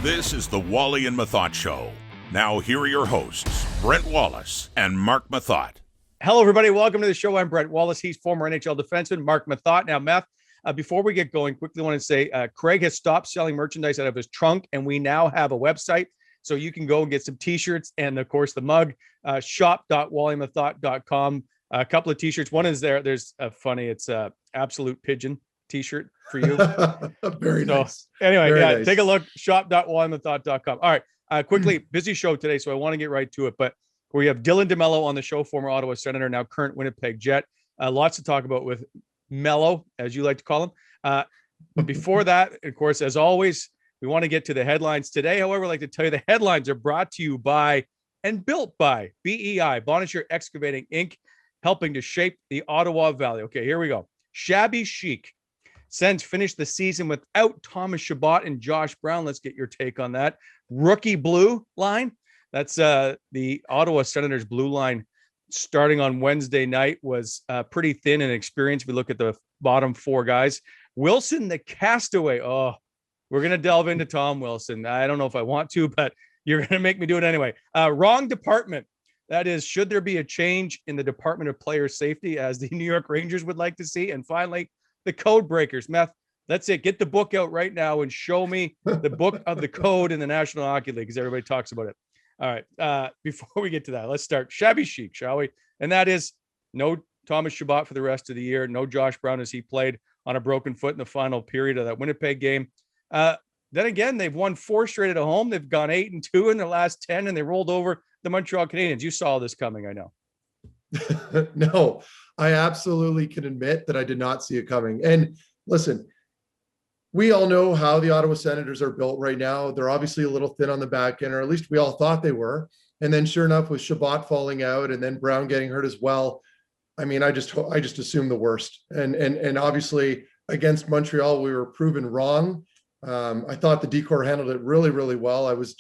This is the Wally and Methot Show. Now here are your hosts, Brent Wallace and Marc Methot. Hello, everybody. Welcome to the show. I'm Brent Wallace. He's former NHL defenseman, Marc Methot. Now, Meth, before we get going, quickly want to say Craig has stopped selling merchandise out of his trunk, and we now have a website. So you can go and get some T-shirts and, of course, the mug, shop.wallymethot.com. A couple of T-shirts. One is there. There's a funny, it's a Absolute Pigeon T-shirt for you. Very nice. Anyway, Very nice. Take a look, shop.wallymethot.com. All right, quickly, busy show today, so I want to get right to it. But we have Dylan DeMelo on the show, former Ottawa Senator, now current Winnipeg Jet. Lots to talk about with Mello, as you like to call him. But before that, of course, as always, we want to get to the headlines today. However, I'd like to tell you the headlines are brought to you by and built by BEI, Bonnechere Excavating Inc., helping to shape the Ottawa Valley. Okay, here we go. Shabby chic. Sens finished the season without Thomas Chabot and Josh Brown. Let's get your take on that. Rookie blue line. That's the Ottawa Senators blue line starting on Wednesday night was pretty thin and experienced. We look at the bottom four guys. Wilson, the castaway. Oh, we're going to delve into Tom Wilson. I don't know if I want to, but you're going to make me do it anyway. Wrong department. That is, should there be a change in the Department of Player Safety, as the New York Rangers would like to see? And finally, the code breakers. Meth, that's it. Get the book out right now and show me the book of the code in the National Hockey League, because everybody talks about it. All right. Before we get to that, let's start shabby chic, shall we? And that is no Thomas Chabot for the rest of the year. No Josh Brown, as he played on a broken foot in the final period of that Winnipeg game. Then again, they've won 4 straight at home. They've gone 8-2 in their last 10, and they rolled over the Montreal Canadiens. You saw this coming, I know. No, I absolutely can admit that I did not see it coming. And listen, we all know how the Ottawa Senators are built right now. They're obviously a little thin on the back end, or at least we all thought they were. And then sure enough, with Chabot falling out and then Brown getting hurt as well, I mean, I just assumed the worst. And obviously against Montreal, we were proven wrong. I thought the decor handled it really, really well. I was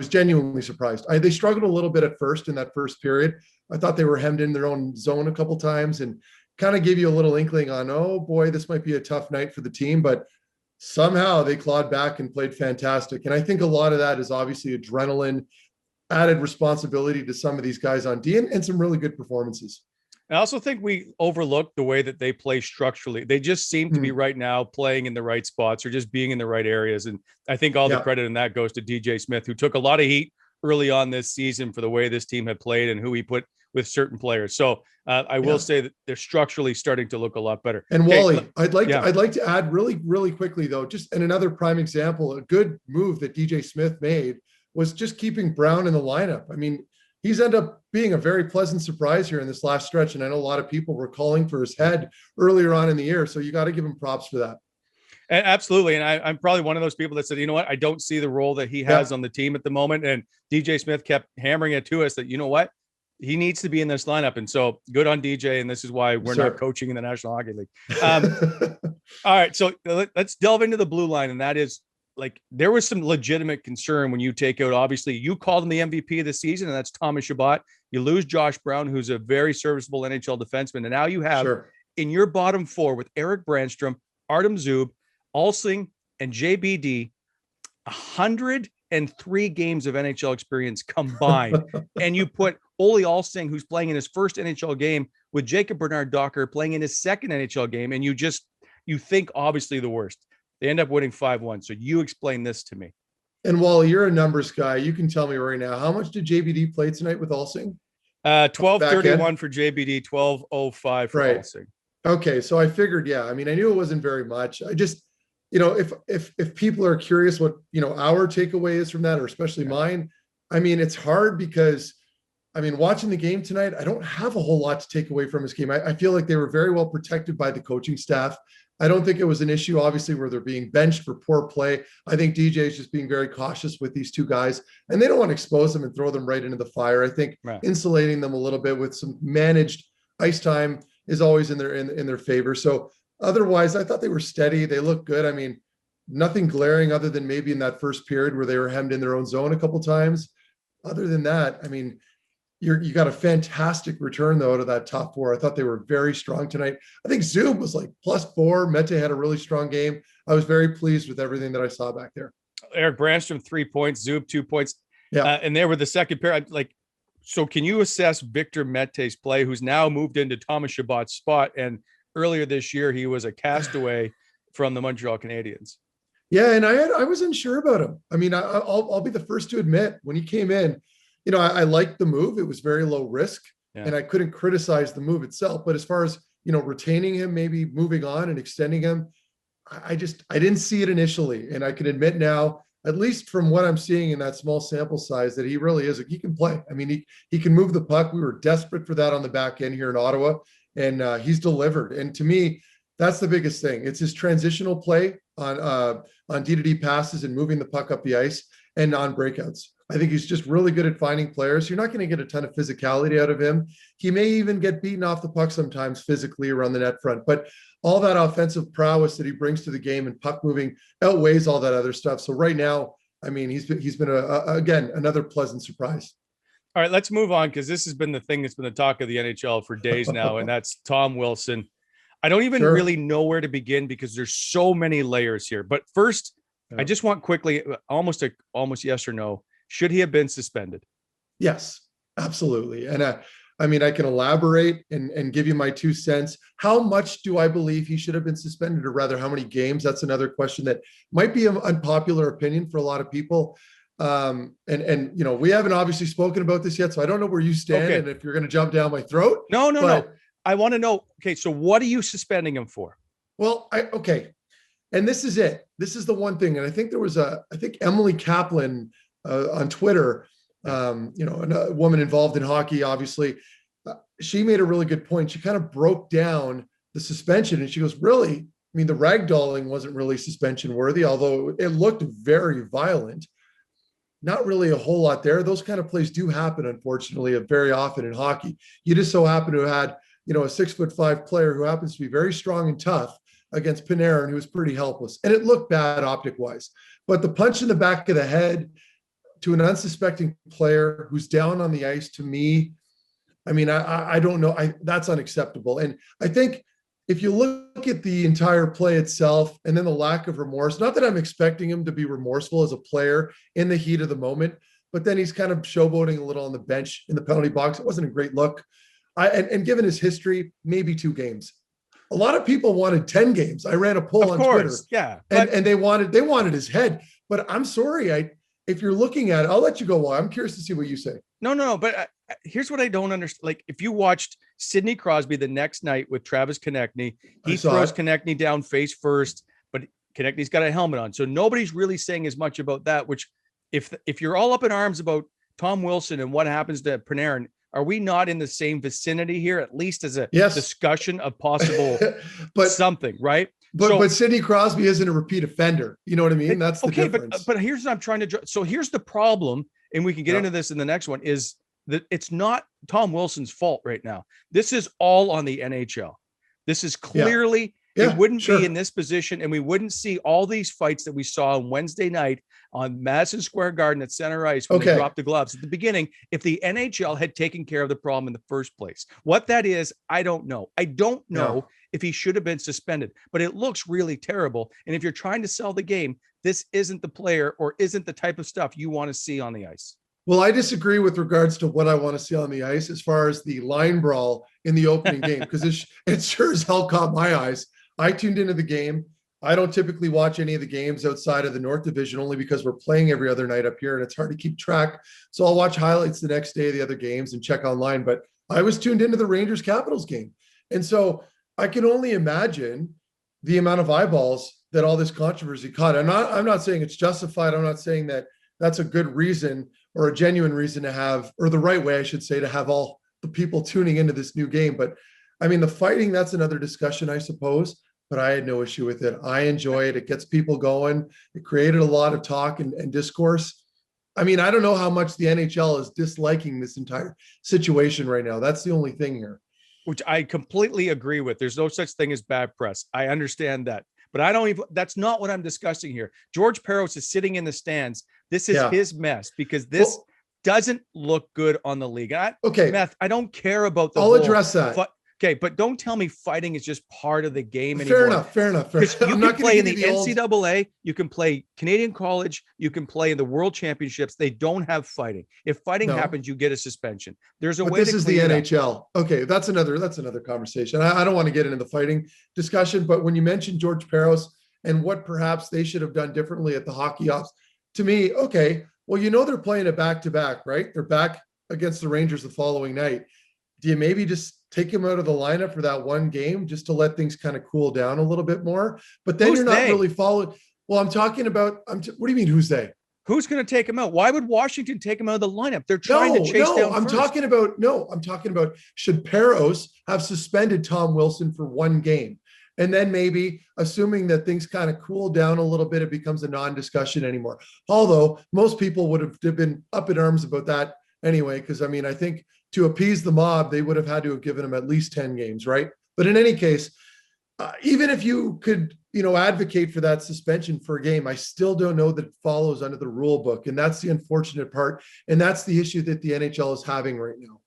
genuinely surprised. They struggled a little bit at first in that first period. I thought they were hemmed in their own zone a couple times and kind of gave you a little inkling on, oh boy, this might be a tough night for the team, but somehow they clawed back and played fantastic. And I think a lot of that is obviously adrenaline, added responsibility to some of these guys on D, and some really good performances. I also think we overlooked the way that they play structurally. They just seem to be right now playing in the right spots or just being in the right areas. And I think all the credit in that goes to DJ Smith, who took a lot of heat early on this season for the way this team had played and who he put with certain players. So I will say that they're structurally starting to look a lot better. And Wally, I'd like to add really, really quickly though, just and another prime example, a good move that DJ Smith made was just keeping Brown in the lineup. I mean, he's ended up being a very pleasant surprise here in this last stretch. And I know a lot of people were calling for his head earlier on in the year. So you got to give him props for that. Absolutely. And I'm probably one of those people that said, you know what, I don't see the role that he has on the team at the moment. And DJ Smith kept hammering it to us that, you know what, he needs to be in this lineup. And so good on DJ. And this is why we're not coaching in the National Hockey League. All right. So let's delve into the blue line. And that is, like, there was some legitimate concern when you take out, obviously you called him the MVP of the season, and that's Thomas Chabot. You lose Josh Brown, who's a very serviceable NHL defenseman. And now you have in your bottom four with Eric Brandstrom, Artem Zub, Alsing, and JBD, 103 games of NHL experience combined. And you put Ole Alsing, who's playing in his first NHL game, with Jacob Bernard-Docker playing in his second NHL game. And you think obviously the worst. They end up winning 5-1. So you explain this to me. And Wally, you're a numbers guy. You can tell me right now, how much did JBD play tonight with Alsing? 12:31 for JBD, 12:05 for Alsing. Okay. So I figured, I mean, I knew it wasn't very much. I just, if people are curious what, our takeaway is from that, or especially mine, I mean, it's hard because, I mean, watching the game tonight, I don't have a whole lot to take away from this game. I feel like they were very well protected by the coaching staff. I don't think it was an issue, obviously, where they're being benched for poor play. I think DJ is just being very cautious with these two guys, and they don't want to expose them and throw them right into the fire. I think insulating them a little bit with some managed ice time is always in their favor. So otherwise, I thought they were steady. They looked good. I mean, nothing glaring other than maybe in that first period where they were hemmed in their own zone a couple times. Other than that, I mean, you got a fantastic return though out of that top four. I thought they were very strong tonight. I think Zoom was like +4. Methot had a really strong game. I was very pleased with everything that I saw back there. Eric Brandstrom, 3 points, Zub, 2 points. Yeah. And they were the second pair. So can you assess Victor Mete's play, who's now moved into Thomas Chabot's spot? And earlier this year, he was a castaway from the Montreal Canadiens. Yeah, and I was unsure about him. I mean, I'll be the first to admit when he came in, I liked the move. It was very low risk, and I couldn't criticize the move itself. But as far as retaining him, maybe moving on and extending him, I didn't see it initially, and I can admit now, at least from what I'm seeing in that small sample size, that he really is. He can play. I mean, he can move the puck. We were desperate for that on the back end here in Ottawa, and he's delivered. And to me, that's the biggest thing. It's his transitional play on D-to-D passes and moving the puck up the ice and on breakouts. I think he's just really good at finding players. You're not going to get a ton of physicality out of him. He may even get beaten off the puck sometimes physically around the net front, but all that offensive prowess that he brings to the game and puck moving outweighs all that other stuff. So right now, I mean, he's been again, another pleasant surprise. All right, let's move on, because this has been the thing that's been the talk of the NHL for days now, and that's Tom Wilson. I don't even really know where to begin because there's so many layers here. But first, I just want quickly, almost yes or no, should he have been suspended? Yes, absolutely. And I mean, I can elaborate and give you my 2 cents. How much do I believe he should have been suspended, or rather how many games? That's another question that might be an unpopular opinion for a lot of people. And we haven't obviously spoken about this yet, so I don't know where you stand and if you're going to jump down my throat. No. I want to know. Okay, so what are you suspending him for? Well, and this is it. This is the one thing. And I think there was I think Emily Kaplan on Twitter, a woman involved in hockey, obviously, she made a really good point. She kind of broke down the suspension, and she goes, really? I mean, the ragdolling wasn't really suspension worthy, although it looked very violent. Not really a whole lot there. Those kind of plays do happen, unfortunately, very often in hockey. You just so happen to have had, a 6'5" player who happens to be very strong and tough against Panarin, who was pretty helpless. And it looked bad optic wise, but the punch in the back of the head to an unsuspecting player who's down on the ice, to me, I mean, I don't know. That's unacceptable. And I think if you look at the entire play itself and then the lack of remorse, not that I'm expecting him to be remorseful as a player in the heat of the moment, but then he's kind of showboating a little on the bench in the penalty box. It wasn't a great look. And given his history, maybe 2 games. A lot of people wanted 10 games. I ran a poll on Twitter. Yeah. And they wanted his head. But I'm sorry, if you're looking at it, I'll let you go. Why? I'm curious to see what you say. No. But here's what I don't understand. Like, if you watched Sidney Crosby the next night with Travis Konechny, he throws Konechny down face first, but Konechny's got a helmet on. So nobody's really saying as much about that, which if you're all up in arms about Tom Wilson and what happens to Panarin, are we not in the same vicinity here, at least as a discussion of possible something, right? But Sidney Crosby isn't a repeat offender. You know what I mean? That's the difference. But here's what I'm trying to. So here's the problem, and we can get into this in the next one, is that it's not Tom Wilson's fault right now. This is all on the NHL. This is clearly, it wouldn't be in this position, and we wouldn't see all these fights that we saw on Wednesday night on Madison Square Garden at center ice when they dropped the gloves at the beginning, if the NHL had taken care of the problem in the first place. What that is, I don't know. I don't know if he should have been suspended, but it looks really terrible. And if you're trying to sell the game, this isn't the player or isn't the type of stuff you want to see on the ice. Well, I disagree with regards to what I want to see on the ice as far as the line brawl in the opening game, because it sure as hell caught my eyes. I tuned into the game. I don't typically watch any of the games outside of the North Division, only because we're playing every other night up here and it's hard to keep track. So I'll watch highlights the next day of the other games and check online. But I was tuned into the Rangers Capitals game. And so I can only imagine the amount of eyeballs that all this controversy caught. I'm not saying it's justified. I'm not saying that that's a good reason or a genuine reason to have, or the right way, I should say, to have all the people tuning into this new game. But I mean, the fighting, that's another discussion, I suppose. But I had no issue with it. I enjoy it. It gets people going. It created a lot of talk and discourse. I mean, I don't know how much the NHL is disliking this entire situation right now. That's the only thing here. Which I completely agree with. There's no such thing as bad press. I understand that. But that's not what I'm discussing here. George Peros is sitting in the stands. This is his mess, because this doesn't look good on the league. Meth, I don't care about the I'll address that. Okay, but don't tell me fighting is just part of the game Fair anymore. enough. You can play in the NCAA, you can play Canadian college, you can play in the World Championships. They don't have fighting. If fighting happens, you get a suspension. There's a way. This is the NHL. Okay, that's another conversation. I don't want to get into the fighting discussion, but when you mentioned George Peros and what perhaps they should have done differently at the hockey ops, to me, okay, well, they're playing a back-to-back, right? They're back against the Rangers the following night. Do you maybe just take him out of the lineup for that one game just to let things kind of cool down a little bit more? But then you're not really following. Well, I'm talking about, what do you mean, who's they? Who's going to take him out? Why would Washington take him out of the lineup? They're trying to chase down I'm talking about should Peros have suspended Tom Wilson for one game? And then maybe, assuming that things kind of cool down a little bit, it becomes a non-discussion anymore. Although most people would have been up in arms about that anyway, because I think to appease the mob, they would have had to have given him at least 10 games, right? But in any case, even if you could, advocate for that suspension for a game, I still don't know that it follows under the rule book. And that's the unfortunate part. And that's the issue that the NHL is having right now.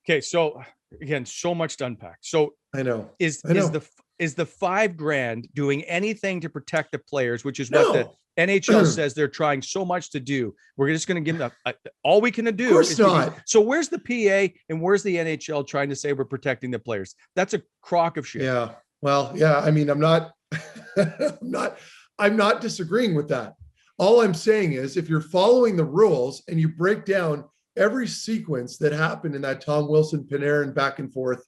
Okay. So again, so much to unpack. So I know. Is the $5,000 doing anything to protect the players, which is what the NHL says they're trying so much to do? We're just going to give them all we can do. Of course not. So where's the PA and where's the NHL trying to say we're protecting the players? That's a crock of shit. Yeah. Well, yeah. I'm not, I'm not disagreeing with that. All I'm saying is if you're following the rules and you break down every sequence that happened in that Tom Wilson, Panarin back and forth,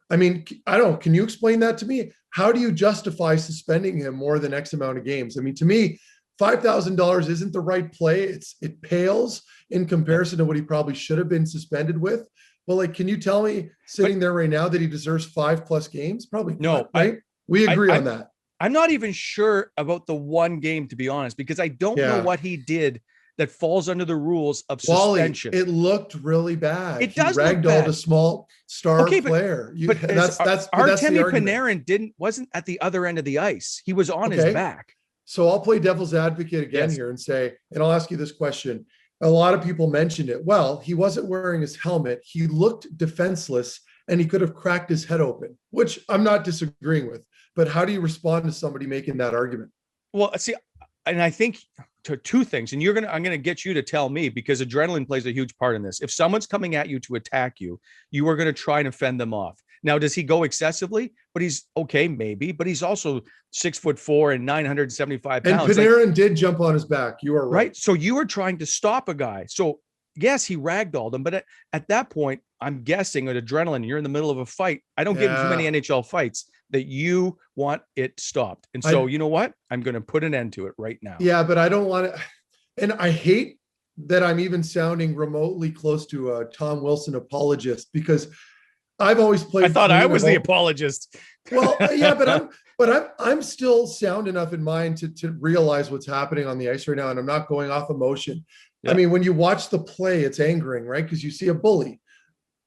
can you explain that to me? How do you justify suspending him more than X amount of games? To me, $5,000 isn't the right play. It pales in comparison to what he probably should have been suspended with. Well, can you tell me sitting there right now that he deserves 5+ games? Probably no, not, right? We agree on that. I'm not even sure about the one game, to be honest, because I don't know what he did that falls under the rules of suspension. Wally, it looked really bad. It does look bad. A small star player. That's Artemi Panarin wasn't at the other end of the ice. He was on his back. So I'll play devil's advocate again here and say, and I'll ask you this question. A lot of people mentioned it. Well, he wasn't wearing his helmet. He looked defenseless and he could have cracked his head open, which I'm not disagreeing with. But how do you respond to somebody making that argument? Well, see, and I think to two things, and I'm going to get you to tell me, because adrenaline plays a huge part in this. If someone's coming at you to attack you, you are going to try and fend them off. Now, does he go excessively? But he's okay, maybe, but he's also 6'4" and 975 pounds. And Panarin did jump on his back. You are right. So you were trying to stop a guy. So yes, he ragdolled him, but at that point, I'm guessing at adrenaline, you're in the middle of a fight. I don't get too many NHL fights that you want it stopped. And so, you know what? I'm going to put an end to it right now. Yeah, but I don't want to. And I hate that I'm even sounding remotely close to a Tom Wilson apologist, because I've always played. I thought I was the apologist. Well, yeah, but I'm still sound enough in mind to realize what's happening on the ice right now. And I'm not going off emotion. Yeah. When you watch the play, it's angering, right? Because you see a bully.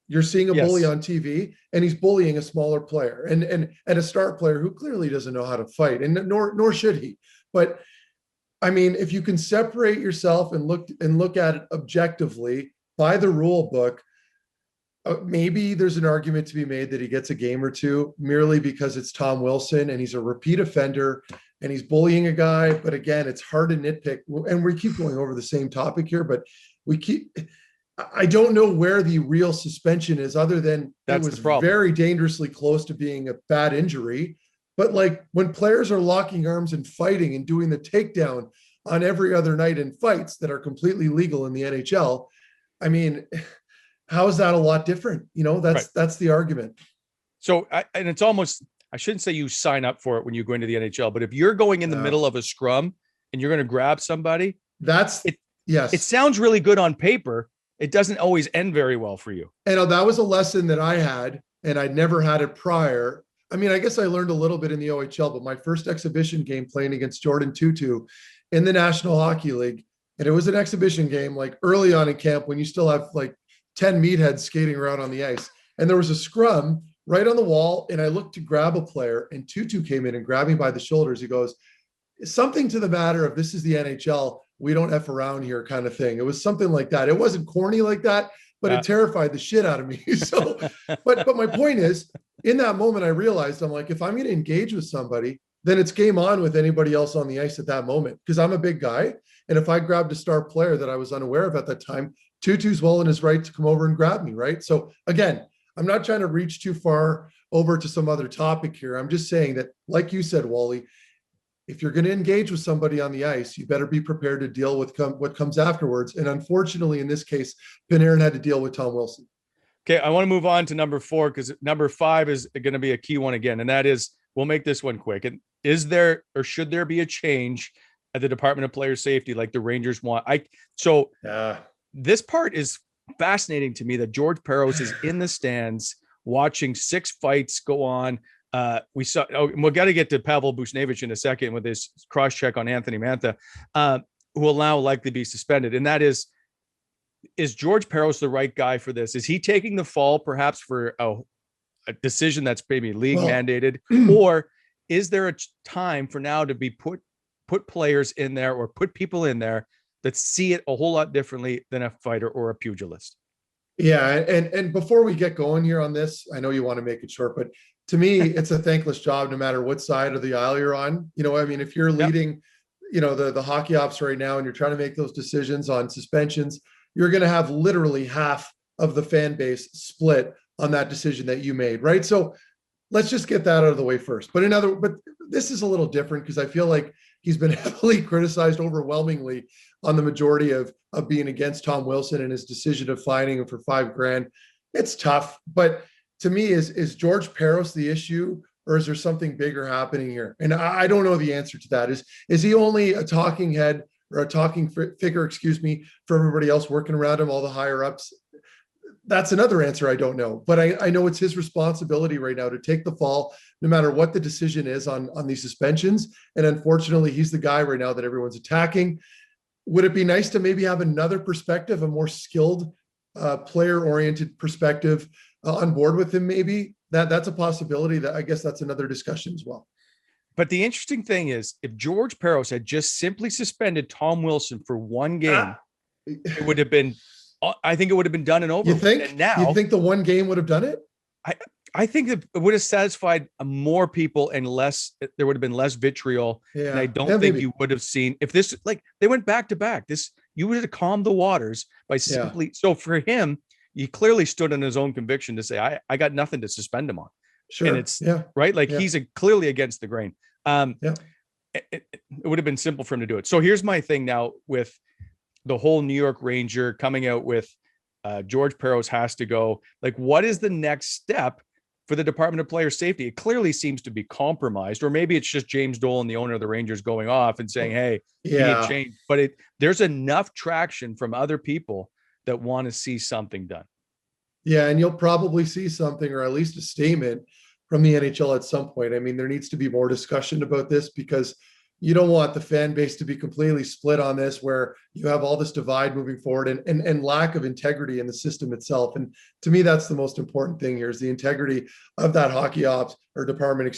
You're seeing a bully on TV, and he's bullying a smaller player and a star player who clearly doesn't know how to fight, and nor should he. But if you can separate yourself and look at it objectively by the rule book, maybe there's an argument to be made that he gets a game or two merely because it's Tom Wilson and he's a repeat offender and he's bullying a guy. But again, it's hard to nitpick, and we keep going over the same topic here, but I don't know where the real suspension is, other than it was very dangerously close to being a bad injury. But when players are locking arms and fighting and doing the takedown on every other night in fights that are completely legal in the NHL, how is that a lot different? That's the argument. So, and it's almost, I shouldn't say you sign up for it when you go into the NHL, but if you're going in the middle of a scrum and you're going to grab somebody, yes, it sounds really good on paper. It doesn't always end very well for you. And that was a lesson that I had, and I'd never had it prior. I guess I learned a little bit in the OHL, but my first exhibition game playing against Jordan Tutu in the National Hockey League, and it was an exhibition game early on in camp when you still have 10 meatheads skating around on the ice. And there was a scrum right on the wall, and I looked to grab a player, and Tutu came in and grabbed me by the shoulders. He goes, something to the matter of, this is the NHL. We don't F around here kind of thing. It was something like that. It wasn't corny like that, but it terrified the shit out of me. So, but my point is, in that moment, I realized, I'm like, if I'm going to engage with somebody, then it's game on with anybody else on the ice at that moment, because I'm a big guy. And if I grabbed a star player that I was unaware of at that time, Tutu's well in his right to come over and grab me, right? So again, I'm not trying to reach too far over to some other topic here. I'm just saying that, like you said, Wally, if you're going to engage with somebody on the ice, you better be prepared to deal with what comes afterwards. And unfortunately, in this case, Panarin had to deal with Tom Wilson. Okay, I want to move on to number 4, because number 5 is going to be a key one again, and that is, we'll make this one quick. And is there, or should there be, a change at the Department of Player Safety like the Rangers want? This part is fascinating to me, that George Parros is in the stands watching 6 fights go on. We got to get to Pavel Buchnevich in a second with his cross check on Anthony Mantha, who will now likely be suspended. And that is George Parros the right guy for this? Is he taking the fall perhaps for a decision that's maybe league mandated, or is there a time for now to be put players in there, or put people in there that see it a whole lot differently than a fighter or a pugilist? Yeah. And before we get going here on this, I know you want to make it short, but to me, it's a thankless job no matter what side of the aisle you're on. You know, I mean, if you're leading, you know, the hockey ops right now, and you're trying to make those decisions on suspensions, you're going to have literally half of the fan base split on that decision that you made, right? So let's just get that out of the way first. But this is a little different, because I feel like he's been heavily criticized overwhelmingly on the majority of being against Tom Wilson and his decision of fining him for $5,000. It's tough, but to me, is George Parros the issue, or is there something bigger happening here? And I don't know the answer to that. Is he only a talking head, or a talking figure, for everybody else working around him, all the higher ups? That's another answer I don't know. But I know it's his responsibility right now to take the fall, no matter what the decision is on these suspensions. And unfortunately, he's the guy right now that everyone's attacking. Would it be nice to maybe have another perspective, a more skilled, player-oriented perspective on board with him? Maybe that's a possibility. That, I guess, that's another discussion as well. But the interesting thing is, if George Parros had just simply suspended Tom Wilson for one game, it would have been, I think it would have been done and over. You think? And now, you think the one game would have done it? I think that it would have satisfied more people, and there would have been less vitriol. Yeah. And I don't think you would have seen, if this, like, they went back to back, you would have calmed the waters by simply, so for him, he clearly stood on his own conviction to say, I got nothing to suspend him on. Sure. And it's right. Like he's clearly against the grain. It would have been simple for him to do it. So here's my thing now with the whole New York Ranger coming out with George Parros has to go. Like, what is the next step for the Department of Player Safety? It clearly seems to be compromised, or maybe it's just James Dolan, the owner of the Rangers, going off and saying, hey, we need change. But there's enough traction from other people that want to see something done. Yeah, and you'll probably see something, or at least a statement from the NHL at some point. I mean, there needs to be more discussion about this, because you don't want the fan base to be completely split on this, where you have all this divide moving forward and lack of integrity in the system itself. And to me, that's the most important thing here, is the integrity of that hockey ops or department,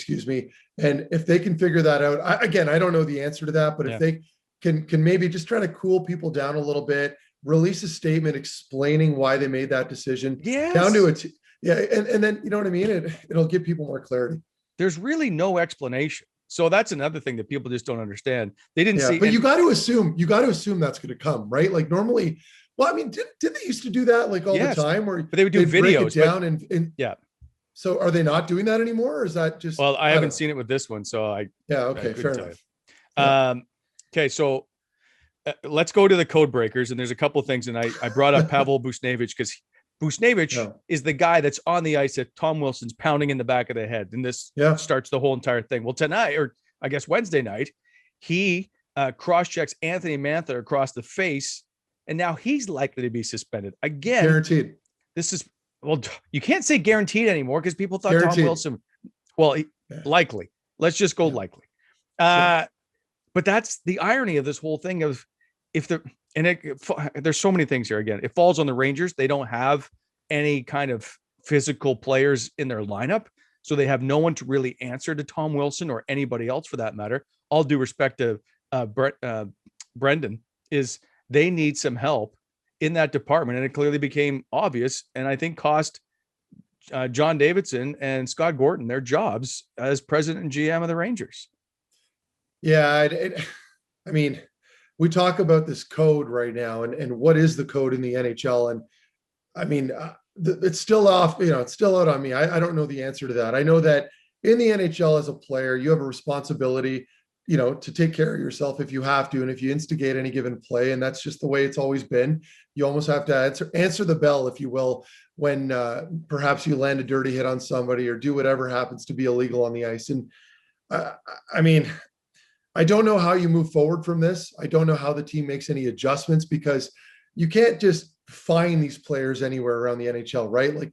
And if they can figure that out, I don't know the answer to that, but if they can maybe just try to cool people down a little bit, release a statement explaining why they made that decision down to it. And then, you know what I mean? It'll give people more clarity. There's really no explanation. So that's another thing that people just don't understand. They didn't see. But you got to assume that's going to come, right? Like normally, well, I mean, did they used to do that like all the time? But they would do videos down and So are they not doing that anymore? Or is that just? Well, I haven't seen it with this one, so okay, fair enough. Okay, so let's go to the code breakers, and there's a couple of things, and I brought up Pavel Buchnevich because Buchnevich is the guy that's on the ice that Tom Wilson's pounding in the back of the head, and this starts the whole entire thing. Well, tonight, or I guess Wednesday night, he cross-checks Anthony Mantha across the face, and now he's likely to be suspended again. Guaranteed. This is, well, you can't say guaranteed anymore because people thought Guaranteed. Tom Wilson, likely. Let's just go likely. But that's the irony of this whole thing of there's so many things here. Again, it falls on the Rangers. They don't have any kind of physical players in their lineup, so they have no one to really answer to Tom Wilson or anybody else for that matter. All due respect to Brendan, is they need some help in that department, and it clearly became obvious, and I think cost John Davidson and Scott Gordon their jobs as president and GM of the Rangers. Yeah, I mean, we talk about this code right now, and what is the code in the NHL? And I mean, it's still off. It's still out on me. I don't know the answer to that. I know that in the NHL as a player, you have a responsibility, to take care of yourself if you have to, and if you instigate any given play, and that's just the way it's always been. You almost have to answer the bell, if you will, when perhaps you land a dirty hit on somebody or do whatever happens to be illegal on the ice. And I mean, I don't know how you move forward from this. I don't know how the team makes any adjustments, because you can't just find these players anywhere around the NHL, right? Like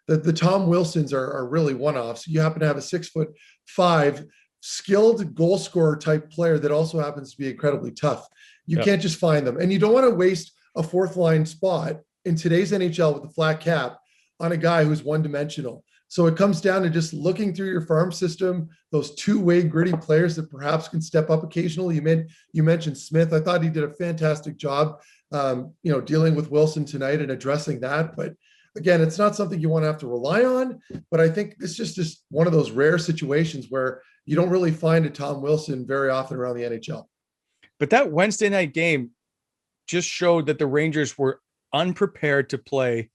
the Tom Wilsons are really one-offs. You happen to have a 6'5" skilled goal scorer type player that also happens to be incredibly tough. You can't just find them. And you don't want to waste a fourth line spot in today's NHL with the flat cap on a guy who's one-dimensional. So it comes down to just looking through your farm system, those two-way gritty players that perhaps can step up occasionally. You mentioned Smith. I thought he did a fantastic job, dealing with Wilson tonight and addressing that. But again, it's not something you want to have to rely on. But I think it's just one of those rare situations where you don't really find a Tom Wilson very often around the NHL. But that Wednesday night game just showed that the Rangers were unprepared to play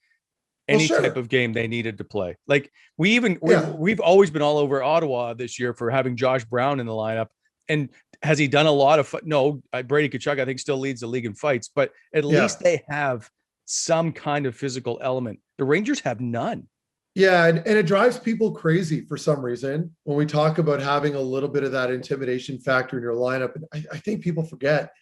any type of game they needed to play. Like we've always been all over Ottawa this year for having Josh Brown in the lineup. And has he done a lot of no, Brady Tkachuk, I think, still leads the league in fights, but at least they have some kind of physical element. The Rangers have none. Yeah, and it drives people crazy for some reason when we talk about having a little bit of that intimidation factor in your lineup. And I think people forget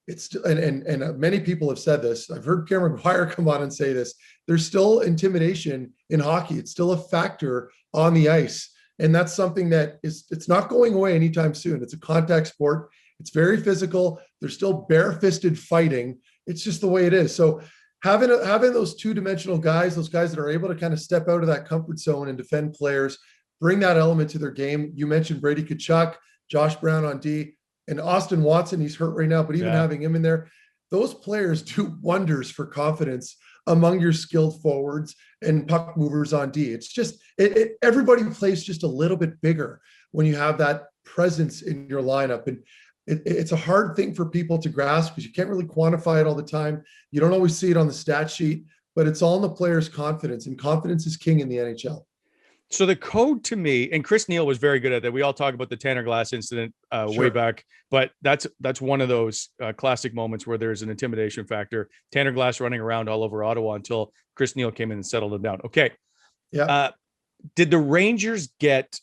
it's and many people have said this. I've heard Cameron McGuire come on and say this. There's still intimidation in hockey. It's still a factor on the ice. And that's something that it's not going away anytime soon. It's a contact sport. It's very physical. There's still bare-fisted fighting. It's just the way it is. So having those two-dimensional guys, those guys that are able to kind of step out of that comfort zone and defend players, bring that element to their game. You mentioned Brady Tkachuk, Josh Brown on D, and Austin Watson. He's hurt right now, but even having him in there, those players do wonders for confidence among your skilled forwards and puck movers on D. It's just everybody plays just a little bit bigger when you have that presence in your lineup. And it's a hard thing for people to grasp because you can't really quantify it all the time. You don't always see it on the stat sheet, but it's all in the player's confidence, and confidence is king in the NHL. So the code to me, and Chris Neal was very good at that. We all talk about the Tanner Glass incident way back, but that's one of those classic moments where there's an intimidation factor. Tanner Glass running around all over Ottawa until Chris Neal came in and settled him down. Okay. Yeah. Did the Rangers get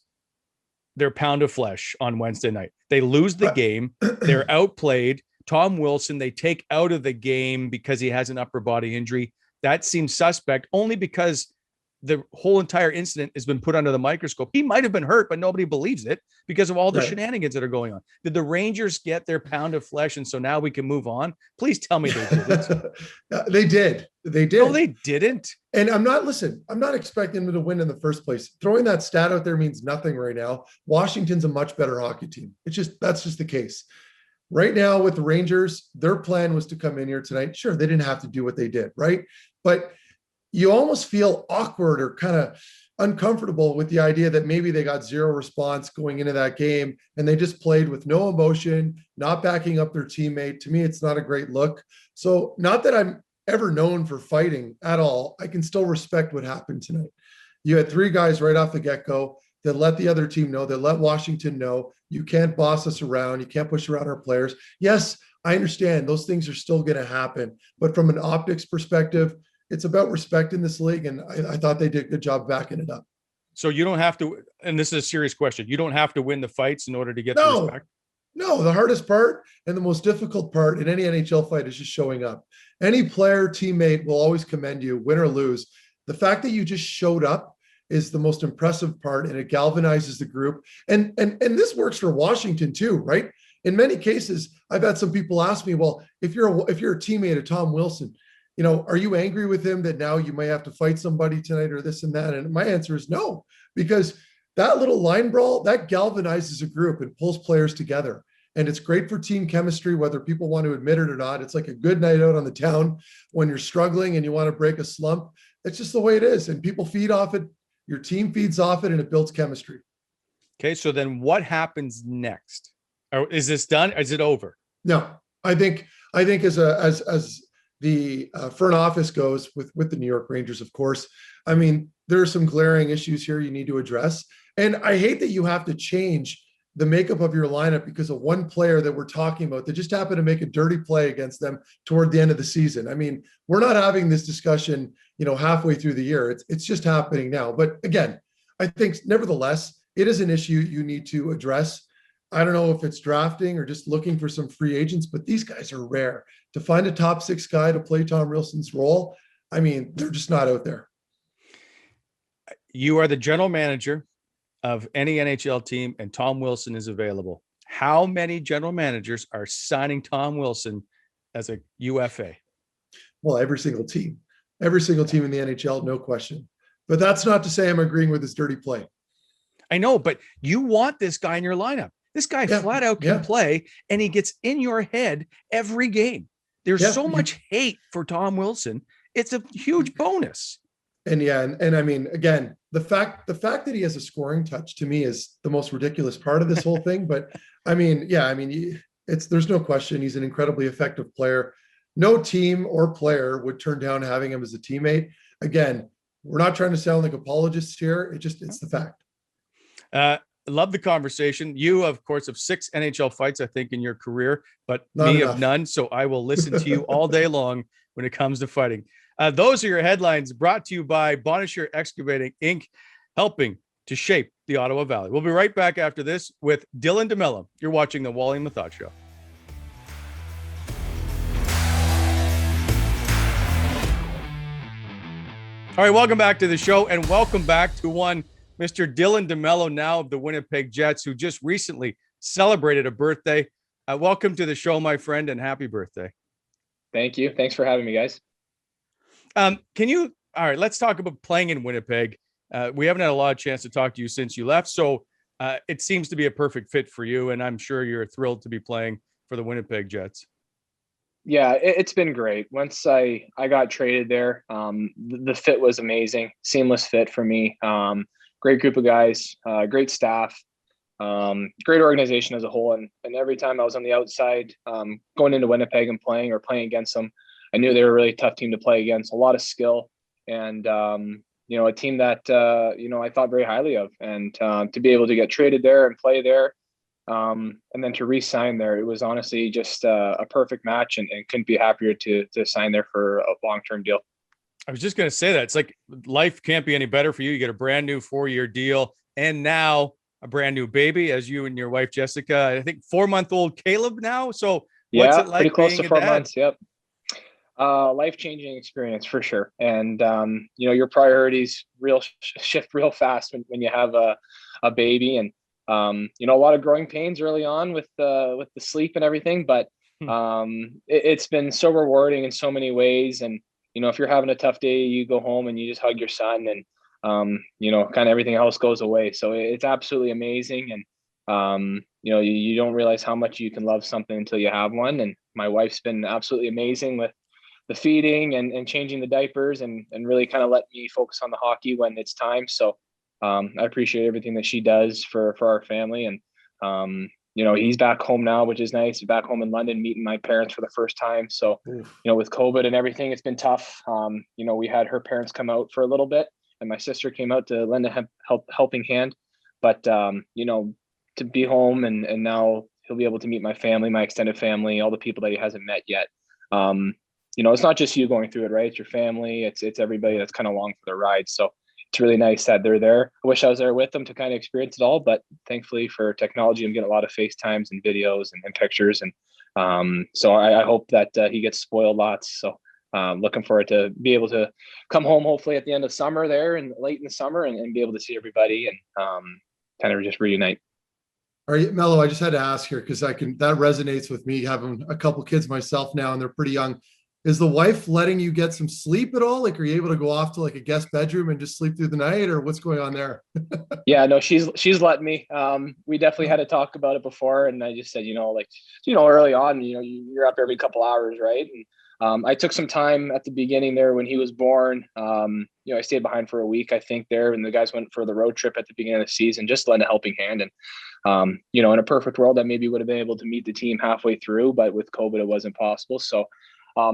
their pound of flesh on Wednesday night? They lose the game. They're outplayed. Tom Wilson, they take out of the game because he has an upper body injury. That seems suspect only because the whole entire incident has been put under the microscope. He might have been hurt, but nobody believes it because of all the shenanigans that are going on. Did the Rangers get their pound of flesh? And so now we can move on. Please tell me they didn't. They did. No, they didn't. And I'm not expecting them to win in the first place. Throwing that stat out there means nothing right now. Washington's a much better hockey team. That's just the case. Right now with the Rangers, their plan was to come in here tonight. Sure, they didn't have to do what they did, right? But you almost feel awkward or kind of uncomfortable with the idea that maybe they got zero response going into that game and they just played with no emotion, not backing up their teammate. To me, it's not a great look. So not that I'm ever known for fighting at all. I can still respect what happened tonight. You had three guys right off the get-go that let the other team know, that let Washington know, you can't boss us around. You can't push around our players. Yes, I understand those things are still going to happen. But from an optics perspective, it's about respect in this league, and I thought they did a good job backing it up. So you don't have to, and this is a serious question, you don't have to win the fights in order to get the respect? No, the hardest part and the most difficult part in any NHL fight is just showing up. Any player, teammate will always commend you, win or lose. The fact that you just showed up is the most impressive part, and it galvanizes the group. And this works for Washington too, right? In many cases, I've had some people ask me, well, if you're a teammate of Tom Wilson, are you angry with him that now you might have to fight somebody tonight or this and that? And my answer is no, because that little line brawl, that galvanizes a group and pulls players together. And it's great for team chemistry, whether people want to admit it or not. It's like a good night out on the town when you're struggling and you want to break a slump. It's just the way it is. And people feed off it. Your team feeds off it, and it builds chemistry. Okay. So then what happens next? Or is this done? Is it over? No, I think as the front office goes with the New York Rangers, of course, I mean, there are some glaring issues here you need to address. And I hate that you have to change the makeup of your lineup because of one player that we're talking about that just happened to make a dirty play against them toward the end of the season. I mean, we're not having this discussion, halfway through the year. It's just happening now. But again, I think nevertheless, it is an issue you need to address. I don't know if it's drafting or just looking for some free agents, but these guys are rare. To find a top 6 guy to play Tom Wilson's role, I mean, they're just not out there. You are the general manager of any NHL team, and Tom Wilson is available. How many general managers are signing Tom Wilson as a UFA? Well, every single team in the NHL, no question. But that's not to say I'm agreeing with his dirty play. I know, but you want this guy in your lineup. This guy flat out can play, and he gets in your head every game. There's so much hate for Tom Wilson. It's a huge bonus. And and I mean, again, the fact that he has a scoring touch to me is the most ridiculous part of this whole thing. But I mean, there's no question he's an incredibly effective player. No team or player would turn down having him as a teammate. Again, we're not trying to sound like apologists here. It's the fact. Love the conversation. You, of course, have 6 NHL fights, I think, in your career, but Not me enough. have none. So I will listen to you all day long when it comes to fighting. Those are your headlines, brought to you by Bonisher Excavating Inc., helping to shape the Ottawa Valley. We'll be right back after this with Dylan DeMelo. You're watching the Wally and Methot Show. All right, welcome back to the show, and welcome back to one Mr. Dylan DeMelo, now of the Winnipeg Jets, who just recently celebrated a birthday. Welcome to the show, my friend, and happy birthday. Thank you. Thanks for having me, guys. All right, let's talk about playing in Winnipeg. We haven't had a lot of chance to talk to you since you left, so it seems to be a perfect fit for you, and I'm sure you're thrilled to be playing for the Winnipeg Jets. Yeah, it's been great. Once I got traded there, the fit was amazing, seamless fit for me. Great group of guys, great staff, great organization as a whole. And every time I was on the outside, going into Winnipeg and playing against them, I knew they were a really tough team to play against, a lot of skill, and, a team that, I thought very highly of. And to be able to get traded there and play there, and then to re-sign there, it was honestly just a perfect match, and couldn't be happier to sign there for a long-term deal. I was just going to say that. It's like life can't be any better for you. You get a brand new 4-year deal, and now a brand new baby, as you and your wife, Jessica, I think 4-month-old Caleb now. So what's it like? Pretty close being to 4 a dad? months. Yep. Life-changing experience for sure. And, your priorities shift real fast when you have a baby, and, a lot of growing pains early on with the sleep and everything, but it's been so rewarding in so many ways. And, if you're having a tough day, you go home and you just hug your son, and, kind of everything else goes away. So it's absolutely amazing. And, you don't realize how much you can love something until you have one. And my wife's been absolutely amazing with the feeding and changing the diapers, and really kind of let me focus on the hockey when it's time. So I appreciate everything that she does for our family. And, he's back home now, which is nice. He's back home in London, meeting my parents for the first time. So, with COVID and everything, it's been tough. We had her parents come out for a little bit, and my sister came out to lend a helping hand. But, to be home and now he'll be able to meet my family, my extended family, all the people that he hasn't met yet. It's not just you going through it, right? It's your family. It's everybody that's kind of along for the ride. So it's really nice that they're there. I wish I was there with them to kind of experience it all, but thankfully for technology, I'm getting a lot of FaceTimes and videos and pictures. And so I hope that he gets spoiled lots. So looking forward to be able to come home, hopefully at the end of summer there and late in the summer, and be able to see everybody and kind of just reunite. All right, Mello, I just had to ask here because that resonates with me, having a couple kids myself now, and they're pretty young. Is the wife letting you get some sleep at all? Like, are you able to go off to like a guest bedroom and just sleep through the night, or what's going on there? Yeah, no, she's letting me. We definitely had to talk about it before, and I just said, early on, you're up every couple hours, right? And I took some time at the beginning there when he was born. I stayed behind for a week, I think, there, and the guys went for the road trip at the beginning of the season, just lend a helping hand. And in a perfect world, I maybe would have been able to meet the team halfway through, but with COVID, it wasn't possible. So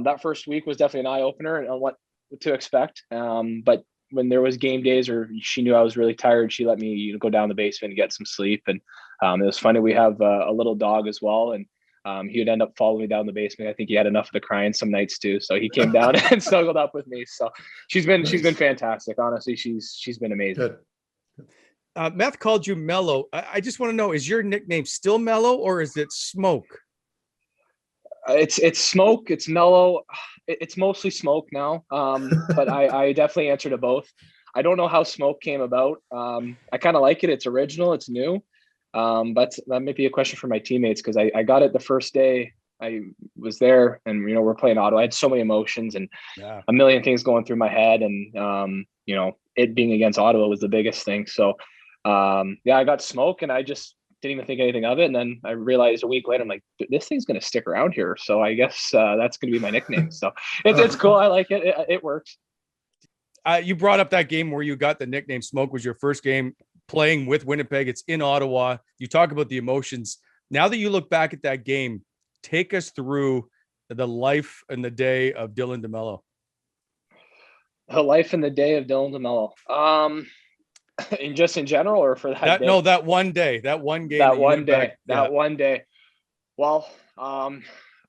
that first week was definitely an eye opener on what to expect. But when there was game days or she knew I was really tired, she let me go down the basement and get some sleep. And it was funny. We have a little dog as well, and he would end up following me down the basement. I think he had enough of the crying some nights too, so he came down and snuggled up with me. So she's been fantastic. Honestly, she's been amazing. Good. Meth called you Mellow. I just want to know: is your nickname still Mellow, or is it Smoke? It's Smoke. It's Mellow. It's mostly Smoke now. But I definitely answer to both. I don't know how Smoke came about. I kind of like it. It's original. It's new. But that might be a question for my teammates, because I got it the first day I was there, and we're playing Ottawa. I had so many emotions and a million things going through my head, and it being against Ottawa was the biggest thing. So I got Smoke, and I just didn't even think anything of it. And then I realized a week later, I'm like, this thing's going to stick around here. So I guess that's going to be my nickname. So it's cool. I like it. It works. You brought up that game where you got the nickname Smoke. Was your first game playing with Winnipeg. It's in Ottawa. You talk about the emotions. Now that you look back at that game, take us through the life and the day of Dylan DeMelo. The life and the day of Dylan DeMelo. In general, or for that day? No, that one day, that one game. One day. Well, I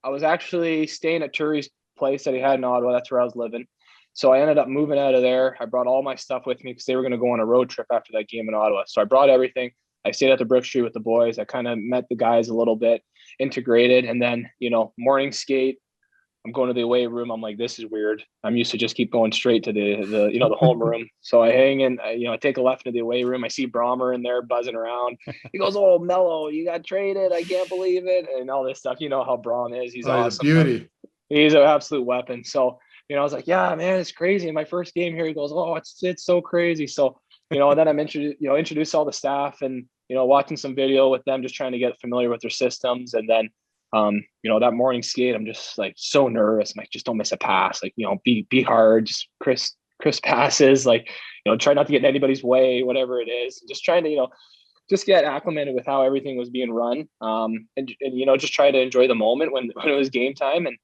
was actually staying at Turi's place that he had in Ottawa. That's where I was living. So I ended up moving out of there. I brought all my stuff with me because they were going to go on a road trip after that game in Ottawa. So I brought everything. I stayed at the Brook Street with the boys. I kind of met the guys a little bit, integrated. And then, morning skate, I'm going to the away room. I'm like, this is weird. I'm used to just keep going straight to the home room. So I hang in, I take a left into the away room. I see Brommer in there buzzing around. He goes, "Oh, Mello, you got traded. I can't believe it." And all this stuff. You know how Brom is. He's awesome. He's a beauty. He's an absolute weapon. So, I was like, yeah, man, it's crazy. In my first game here, he goes, "Oh, it's so crazy." So, and then I'm introduced all the staff and, watching some video with them, just trying to get familiar with their systems. And then, that morning skate, I'm just like so nervous. I'm like, just don't miss a pass. Like, be hard, just crisp passes. Like, try not to get in anybody's way, whatever it is. Just trying to, just get acclimated with how everything was being run. And just try to enjoy the moment when it was game time. And,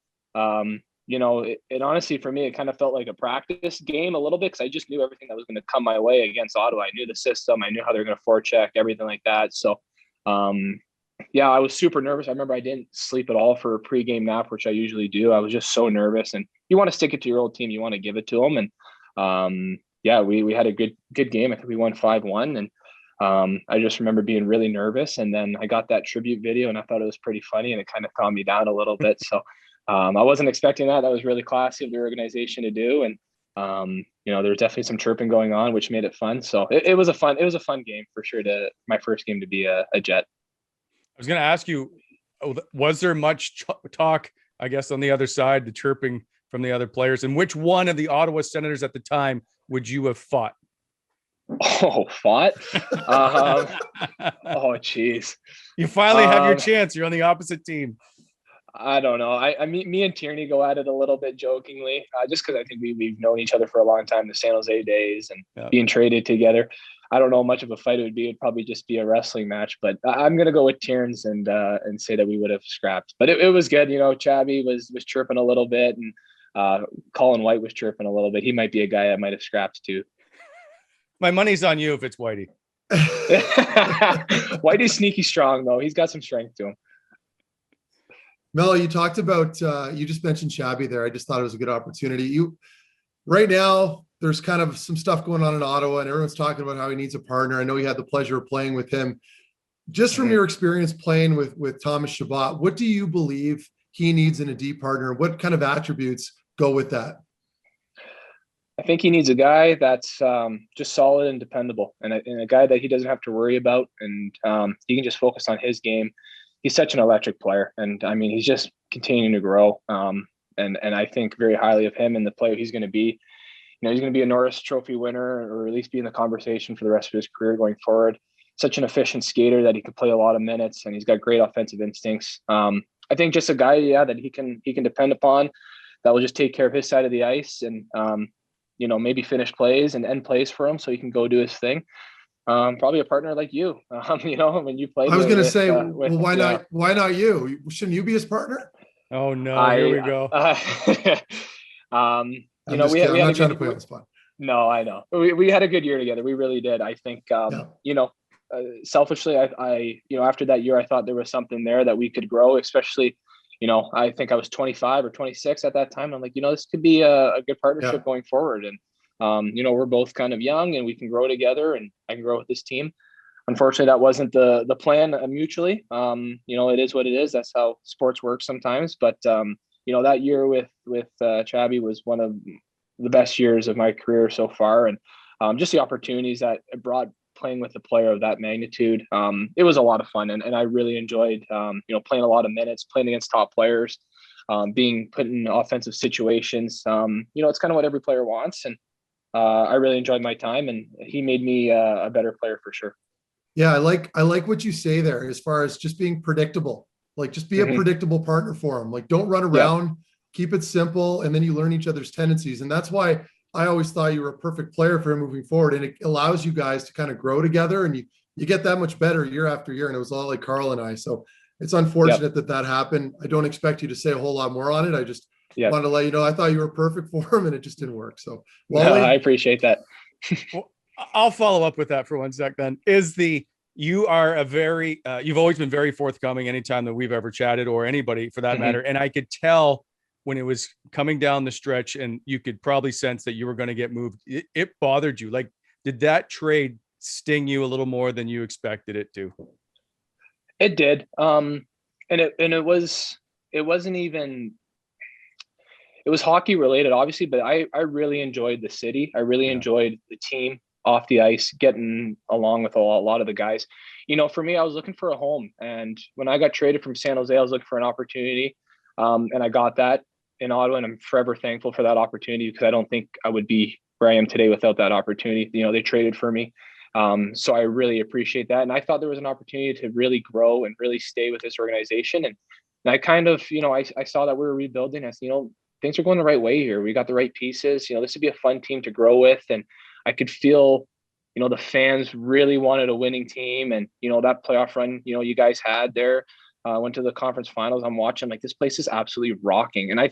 it honestly, for me, it kind of felt like a practice game a little bit, because I just knew everything that was going to come my way against Ottawa. I knew the system. I knew how they were going to forecheck, everything like that. So, I was super nervous. I remember I didn't sleep at all for a pregame nap, which I usually do. I was just so nervous, and you want to stick it to your old team. You want to give it to them. And we had a good game. I think we won 5-1. And I just remember being really nervous. And then I got that tribute video, and I thought it was pretty funny, and it kind of calmed me down a little bit. So I wasn't expecting that. That was really classy of the organization to do. And there was definitely some chirping going on, which made it fun. So it was a fun game for sure. My first game to be a Jet. I was going to ask you, was there much talk, I guess, on the other side, the chirping from the other players, and which one of the Ottawa Senators at the time would you have fought? Oh, fought? Oh, geez. You finally have your chance. You're on the opposite team. I don't know. I mean, me and Tierney go at it a little bit jokingly, just because I think we've known each other for a long time, the San Jose days and being traded together. I don't know how much of a fight it would be. It'd probably just be a wrestling match, but I'm going to go with Tierns and say that we would have scrapped. But it was good. Chabby was chirping a little bit, and Colin White was chirping a little bit. He might be a guy I might have scrapped too. My money's on you if it's Whitey. Whitey's sneaky strong, though. He's got some strength to him. Mello, you talked about, you just mentioned Shabby there. I just thought it was a good opportunity. Right now, there's kind of some stuff going on in Ottawa, and everyone's talking about how he needs a partner. I know you had the pleasure of playing with him. Just from your experience playing with Thomas Chabot, what do you believe he needs in a D partner? What kind of attributes go with that? I think he needs a guy that's just solid and dependable, and a guy that he doesn't have to worry about, and he can just focus on his game. He's such an electric player, and I mean, he's just continuing to grow. and I think very highly of him and the player he's going to be. He's going to be a Norris Trophy winner, or at least be in the conversation for the rest of his career going forward. Such an efficient skater that he could play a lot of minutes, and he's got great offensive instincts. I think just a guy, that he can depend upon, that will just take care of his side of the ice, and maybe finish plays and end plays for him so he can go do his thing. Probably a partner like you, when you played. I was going to say, why not? Why not you? Shouldn't you be his partner? Oh no, here we go. I'm not trying to put you on the spot. No, I know. We had a good year together. We really did. I think, selfishly, I after that year, I thought there was something there that we could grow, especially, I think I was 25 or 26 at that time. I'm like, this could be a good partnership going forward. And, we're both kind of young and we can grow together, and I can grow with this team. Unfortunately, that wasn't the plan mutually. It is what it is. That's how sports works sometimes. But, that year with Chabby was one of the best years of my career so far. And just the opportunities that it brought playing with a player of that magnitude. It was a lot of fun. And I really enjoyed, playing a lot of minutes, playing against top players, being put in offensive situations. It's kind of what every player wants. And I really enjoyed my time, and he made me a better player for sure. Yeah, I like what you say there as far as just being predictable. Like, just be a predictable partner for him. Like, don't run around, keep it simple, and then you learn each other's tendencies. And that's why I always thought you were a perfect player for him moving forward. And it allows you guys to kind of grow together, and you get that much better year after year. And it was all like Carl and I. So it's unfortunate that happened. I don't expect you to say a whole lot more on it. I just wanted to let you know, I thought you were perfect for him, and it just didn't work. So Wally, I appreciate that. Well, I'll follow up with that for 1 sec then. You are you've always been very forthcoming anytime that we've ever chatted, or anybody for that matter. And I could tell when it was coming down the stretch, and you could probably sense that you were going to get moved. It bothered you. Like, did that trade sting you a little more than you expected it to? It did. And it wasn't even, it was hockey related, obviously, but I really enjoyed the city. I really enjoyed the team off the ice, getting along with a lot of the guys. For me, I was looking for a home. And when I got traded from San Jose, I was looking for an opportunity. And I got that in Ottawa, and I'm forever thankful for that opportunity, because I don't think I would be where I am today without that opportunity. They traded for me. So I really appreciate that. And I thought there was an opportunity to really grow and really stay with this organization. And I kind of, I saw that we were rebuilding. I said, things are going the right way here. We got the right pieces. This would be a fun team to grow with. And I could feel, the fans really wanted a winning team. And, that playoff run, you guys had there, went to the conference finals. I'm watching, like, this place is absolutely rocking. And I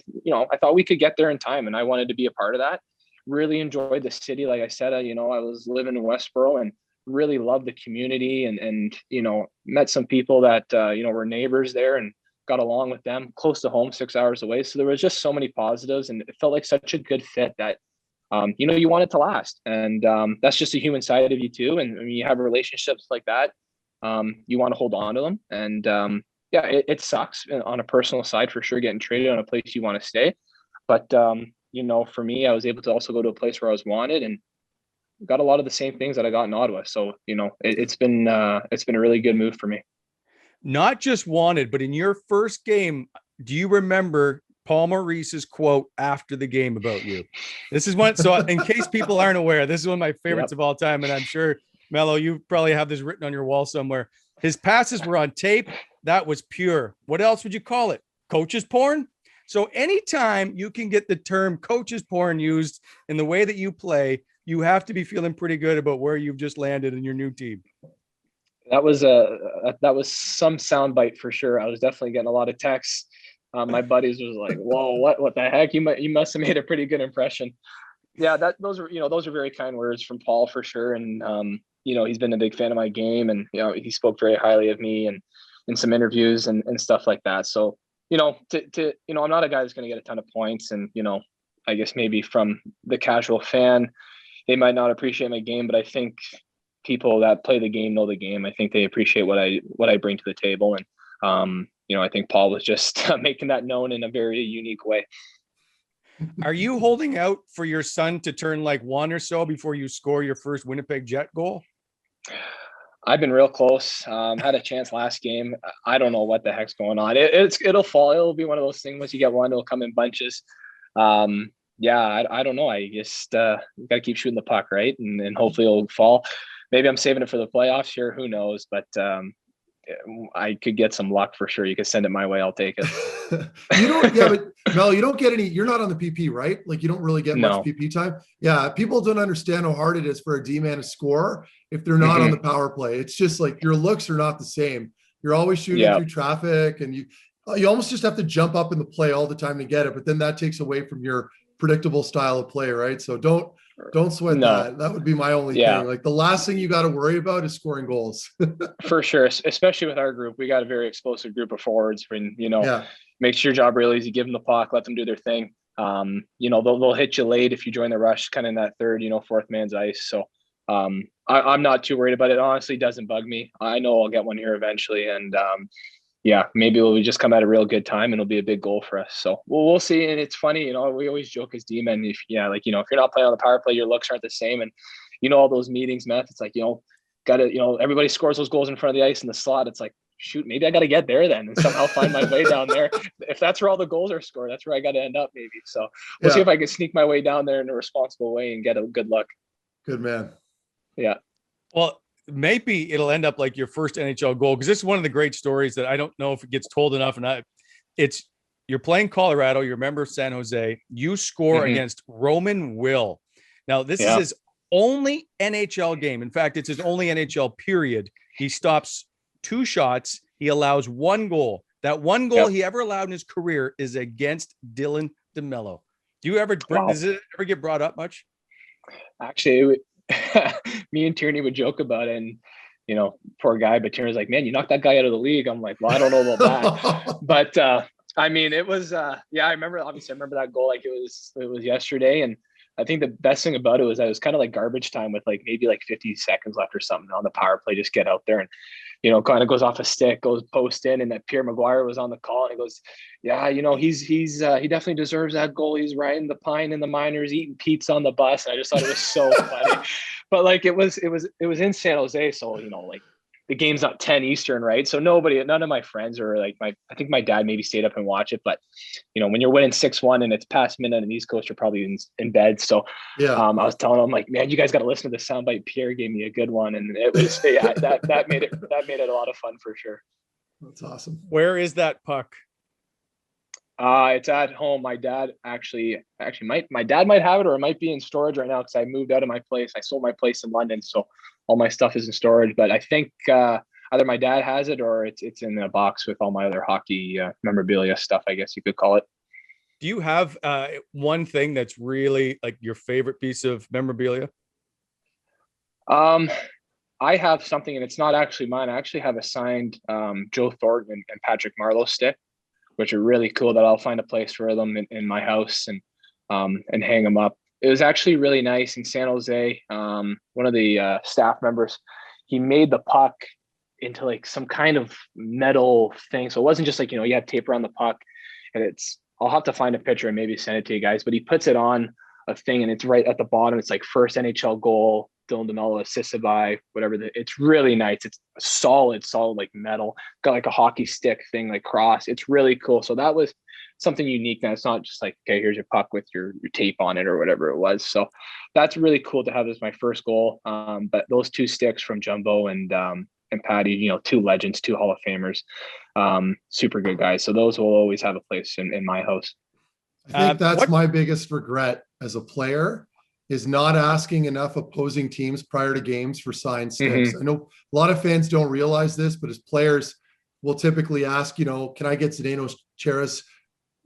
thought we could get there in time, and I wanted to be a part of that. Really enjoyed the city. Like I said, I was living in Westboro and really loved the community, and met some people that, were neighbors there, and got along with them, close to home, 6 hours away. So there was just so many positives, and it felt like such a good fit that, you want it to last. And that's just a human side of you too. And when you have relationships like that, you want to hold on to them. And it sucks on a personal side for sure, getting traded on a place you want to stay. But, for me, I was able to also go to a place where I was wanted, and got a lot of the same things that I got in Ottawa. So, it's been a really good move for me. Not just wanted, but in your first game, do you remember Paul Maurice's quote after the game about you? This is one. So in case people aren't aware, this is one of my favorites of all time. And I'm sure, Mello, you probably have this written on your wall somewhere. His passes were on tape. That was pure. What else would you call it? Coach's porn? So anytime you can get the term coach's porn used in the way that you play, you have to be feeling pretty good about where you've just landed in your new team. That was some soundbite for sure. I was definitely getting a lot of texts. My buddies was like, "Whoa, what the heck? You must have made a pretty good impression." Yeah, those are very kind words from Paul for sure. And he's been a big fan of my game, and he spoke very highly of me and in some interviews and stuff like that. So I'm not a guy that's going to get a ton of points, and I guess maybe from the casual fan, they might not appreciate my game, but I think people that play the game know the game. I think they appreciate what I bring to the table. And, I think Paul was just making that known in a very unique way. Are you holding out for your son to turn like one or so before you score your first Winnipeg Jet goal? I've been real close. Had a chance last game. I don't know what the heck's going on. It'll fall. It'll be one of those things. Once you get one, it'll come in bunches. I don't know. I just got to keep shooting the puck, right? And hopefully it'll fall. Maybe I'm saving it for the playoffs here. Who knows? But I could get some luck for sure. You could send it my way. I'll take it. But Mel, you don't get any, you're not on the PP, right? Like you don't really get much PP time. Yeah. People don't understand how hard it is for a D-man to score if they're not on the power play. It's just like your looks are not the same. You're always shooting through traffic, and you almost just have to jump up in the play all the time to get it. But then that takes away from your predictable style of play, right? So don't sweat that. That would be my only thing. Like the last thing you got to worry about is scoring goals. For sure. Especially with our group. We got a very explosive group of forwards. When, makes your job real easy. Give them the puck, let them do their thing. They'll hit you late if you join the rush, kind of in that third, fourth man's ice. So I'm not too worried about it. It honestly doesn't bug me. I know I'll get one here eventually. And maybe we'll just come at a real good time and it'll be a big goal for us. So we'll see. And it's funny, we always joke as D-men, if you're not playing on the power play, your looks aren't the same. And all those meetings, Meth, it's like, everybody scores those goals in front of the ice in the slot. It's like, shoot, maybe I got to get there then and somehow find my way down there. If that's where all the goals are scored, that's where I got to end up maybe. So we'll see if I can sneak my way down there in a responsible way and get a good luck. Good man. Yeah. Well, maybe it'll end up like your first NHL goal, because this is one of the great stories that I don't know if it gets told enough. And you're playing Colorado, you're a member of San Jose, you score against Roman Will. Now, this is his only NHL game. In fact, it's his only NHL period. He stops 2 shots. He allows 1 goal. That 1 goal he ever allowed in his career is against Dylan DeMelo. Does it ever get brought up much? Actually, me and Tierney would joke about it, and poor guy, but Tierney's like, man, you knocked that guy out of the league. I'm like, well, I don't know about that. But it was I remember that goal like it was yesterday. And I think the best thing about it was that it was kind of like garbage time with like maybe like 50 seconds left or something on the power play. Just get out there and kind of goes off a stick, goes post in, and that Pierre Maguire was on the call, and he goes, he definitely deserves that goal. He's riding the pine in the minors, eating pizza on the bus. And I just thought it was so funny. But like it was in San Jose, so like the game's not 10 Eastern, right? So none of my friends or like I think my dad maybe stayed up and watched it, but when you're winning 6-1 and it's past midnight in the East Coast, you're probably in bed. So I was telling him like, man, you guys got to listen to the soundbite. Pierre gave me a good one, and it was that made it a lot of fun for sure. That's awesome. Where is that puck? It's at home. My dad actually my dad might have it, or it might be in storage right now because I moved out of my place. I sold my place in London, so all my stuff is in storage. But I think either my dad has it or it's in a box with all my other hockey memorabilia stuff, I guess you could call it. Do you have one thing that's really like your favorite piece of memorabilia? I have something, and it's not actually mine. I actually have a signed Joe Thornton and Patrick Marleau stick, which are really cool, that I'll find a place for them in my house and hang them up. It was actually really nice in San Jose. One of the staff members, he made the puck into like some kind of metal thing. So it wasn't just like, you had tape around the puck, and I'll have to find a picture and maybe send it to you guys, but he puts it on a thing and it's right at the bottom. It's like first NHL goal, Dylan DeMelo assisted by whatever. It's really nice. It's solid like metal, got like a hockey stick thing, like cross. It's really cool. So that was something unique. Now it's not just like, okay, here's your puck with your tape on it or whatever it was. So that's really cool to have as my first goal. But those 2 sticks from Jumbo and Patty, 2 legends, 2 Hall of Famers, super good guys. So those will always have a place in my house. I think that's my biggest regret as a player, is not asking enough opposing teams prior to games for signed sticks. I know a lot of fans don't realize this, but as players, we'll typically ask, can I get Zdeno Chara's,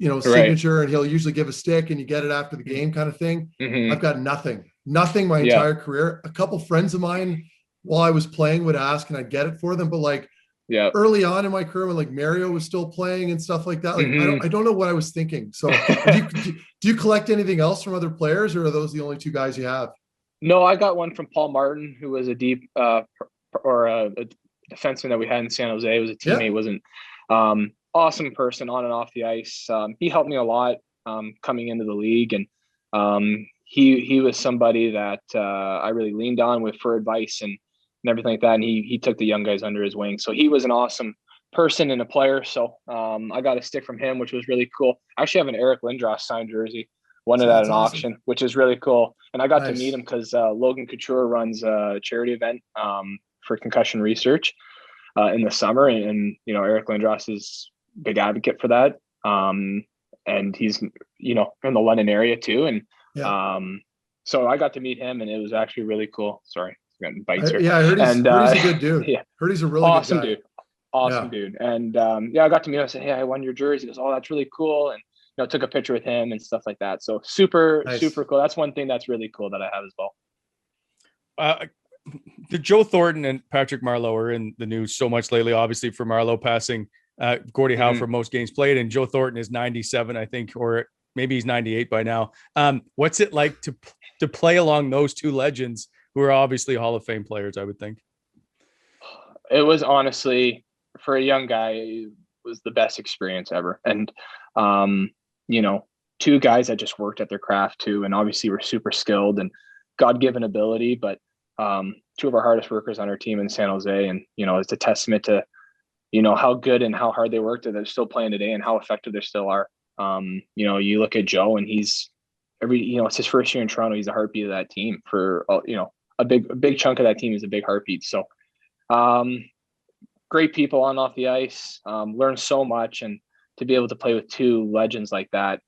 signature? And he'll usually give a stick and you get it after the game kind of thing. I've got nothing my entire career. A couple friends of mine while I was playing would ask and I'd get it for them. But like early on in my career, when like Mario was still playing and stuff like that, like I don't know what I was thinking. So do you collect anything else from other players, or are those the only 2 guys you have? No, I got one from Paul Martin, who was a deep a defenseman that we had in San Jose. It was a teammate, wasn't awesome person on and off the ice. He helped me a lot coming into the league, and he was somebody that I really leaned on for advice. And and everything like that. And he took the young guys under his wing. So he was an awesome person and a player. So I got a stick from him, which was really cool. I actually have an Eric Lindros signed jersey, won it at an auction, which is really cool. And I got to meet him because Logan Couture runs a charity event for concussion research in the summer. And Eric Lindros is a big advocate for that. And he's, in the London area too. And so I got to meet him, and it was actually really cool. Sorry, getting bites here. I heard he's a good dude. Yeah. Heard he's a really awesome good guy. dude. Awesome dude. And I got to meet him. I said, hey, I won your jersey. He goes, oh, that's really cool. And took a picture with him and stuff like that. So super cool. That's one thing that's really cool that I have as well. The Joe Thornton and Patrick Marleau are in the news so much lately, obviously, for Marleau passing Gordie Howe for most games played, and Joe Thornton is 97, I think, or maybe he's 98 by now. What's it like to play along those two legends who are obviously Hall of Fame players, I would think? It was honestly, for a young guy, it was the best experience ever. And, two guys that just worked at their craft too, and obviously were super skilled and God-given ability, but two of our hardest workers on our team in San Jose. And, it's a testament to, how good and how hard they worked, and they're still playing today, and how effective they still are. You look at Joe, and he's it's his first year in Toronto. He's the heartbeat of that team for, a big chunk of that team is a big heartbeat. So, great people on and off the ice, learned so much, and to be able to play with two legends like that,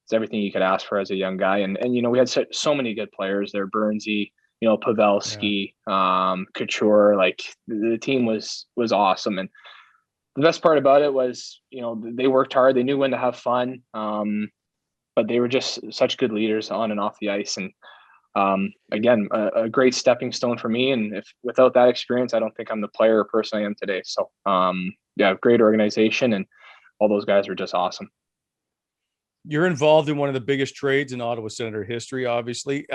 it's everything you could ask for as a young guy. And we had so many good players there, Burnsy, Pavelski, Couture, like the team was awesome. And the best part about it was, they worked hard. They knew when to have fun. But they were just such good leaders on and off the ice. And again, a great stepping stone for me. And without that experience, I don't think I'm the player or person I am today. So great organization, and all those guys were just awesome. You're involved in one of the biggest trades in Ottawa Senator history, obviously.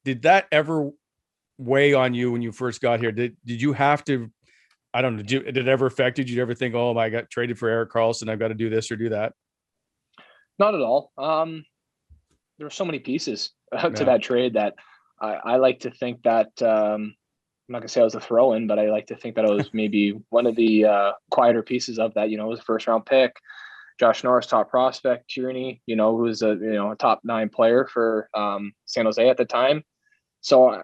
Did that ever weigh on you when you first got here? Did you have to, I don't know, did it ever affect you? Did you ever think, oh, I got traded for Erik Karlsson, I've got to do this or do that? Not at all. There were so many pieces to that trade that I like to think that I'm not gonna say I was a throw-in, but I like to think that I was maybe one of the quieter pieces of that. It was a first-round pick, Josh Norris, top prospect, Tierney, who was a top 9 player for San Jose at the time. So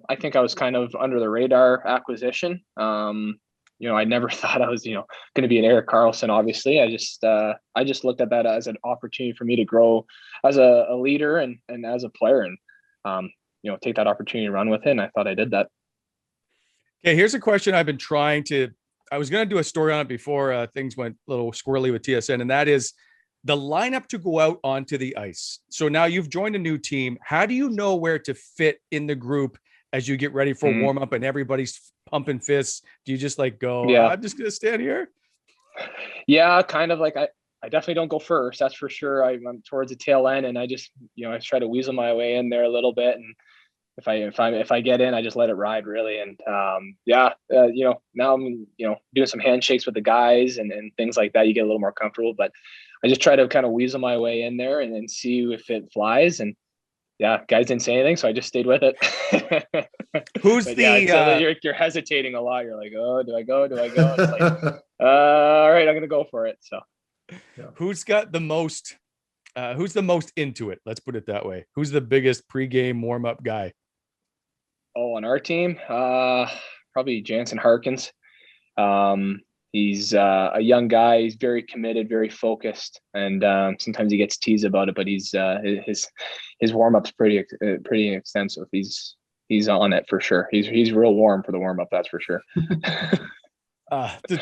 I think I was kind of under the radar acquisition. I never thought I was, going to be an Erik Karlsson. Obviously, I just looked at that as an opportunity for me to grow as a leader and as a player, and take that opportunity to run with it. And I thought I did that. Okay, here's a question I've been I was going to do a story on it before things went a little squirrely with TSN, and that is the lineup to go out onto the ice. So now you've joined a new team. How do you know where to fit in the group as you get ready for warm up and everybody's pumping fists? Do you just go, I'm just going to stand here? Yeah, kind of like I definitely don't go first. That's for sure. I'm towards the tail end, and I just, I try to weasel my way in there a little bit. And if I get in, I just let it ride really. And now I'm, doing some handshakes with the guys and things like that. You get a little more comfortable, but I just try to kind of weasel my way in there and then see if it flies. And guys didn't say anything, so I just stayed with it. Who's you're hesitating a lot. You're like, oh, do I go? It's like, all right, I'm gonna go for it. So, who's got the most? Who's the most into it? Let's put it that way. Who's the biggest pregame warm-up guy? Oh, on our team, probably Jansen Harkins. He's a young guy. He's very committed, very focused, and sometimes he gets teased about it. But he's his warm-up's pretty extensive. He's on it for sure. He's real warm for the warm-up, that's for sure.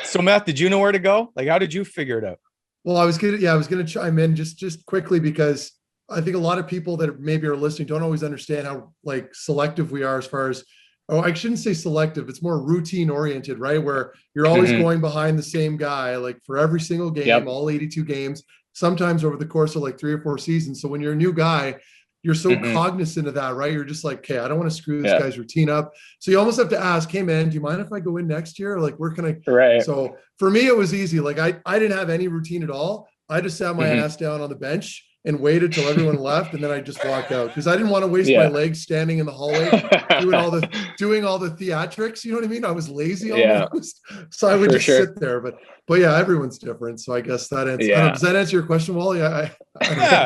So Matt, did you know where to go? How did you figure it out? Well, I was gonna chime in just quickly, because I think a lot of people that maybe are listening don't always understand how selective we are as far as, I shouldn't say selective. It's more routine oriented, right? Where you're always going behind the same guy, for every single game, all 82 games, sometimes over the course of 3 or 4 seasons. So when you're a new guy, you're so cognizant of that, right? You're just okay, I don't want to screw this guy's routine up. So you almost have to ask, hey man, do you mind if I go in next year? Where can I? Right. So for me, it was easy. I didn't have any routine at all. I just sat my ass down on the bench and waited till everyone left, and then I just walked out because I didn't want to waste my legs standing in the hallway doing all the theatrics. You know what I mean? I was lazy almost, so I would just sit there. But yeah, everyone's different. So I guess that answers. Does that answer your question, Wally? Yeah,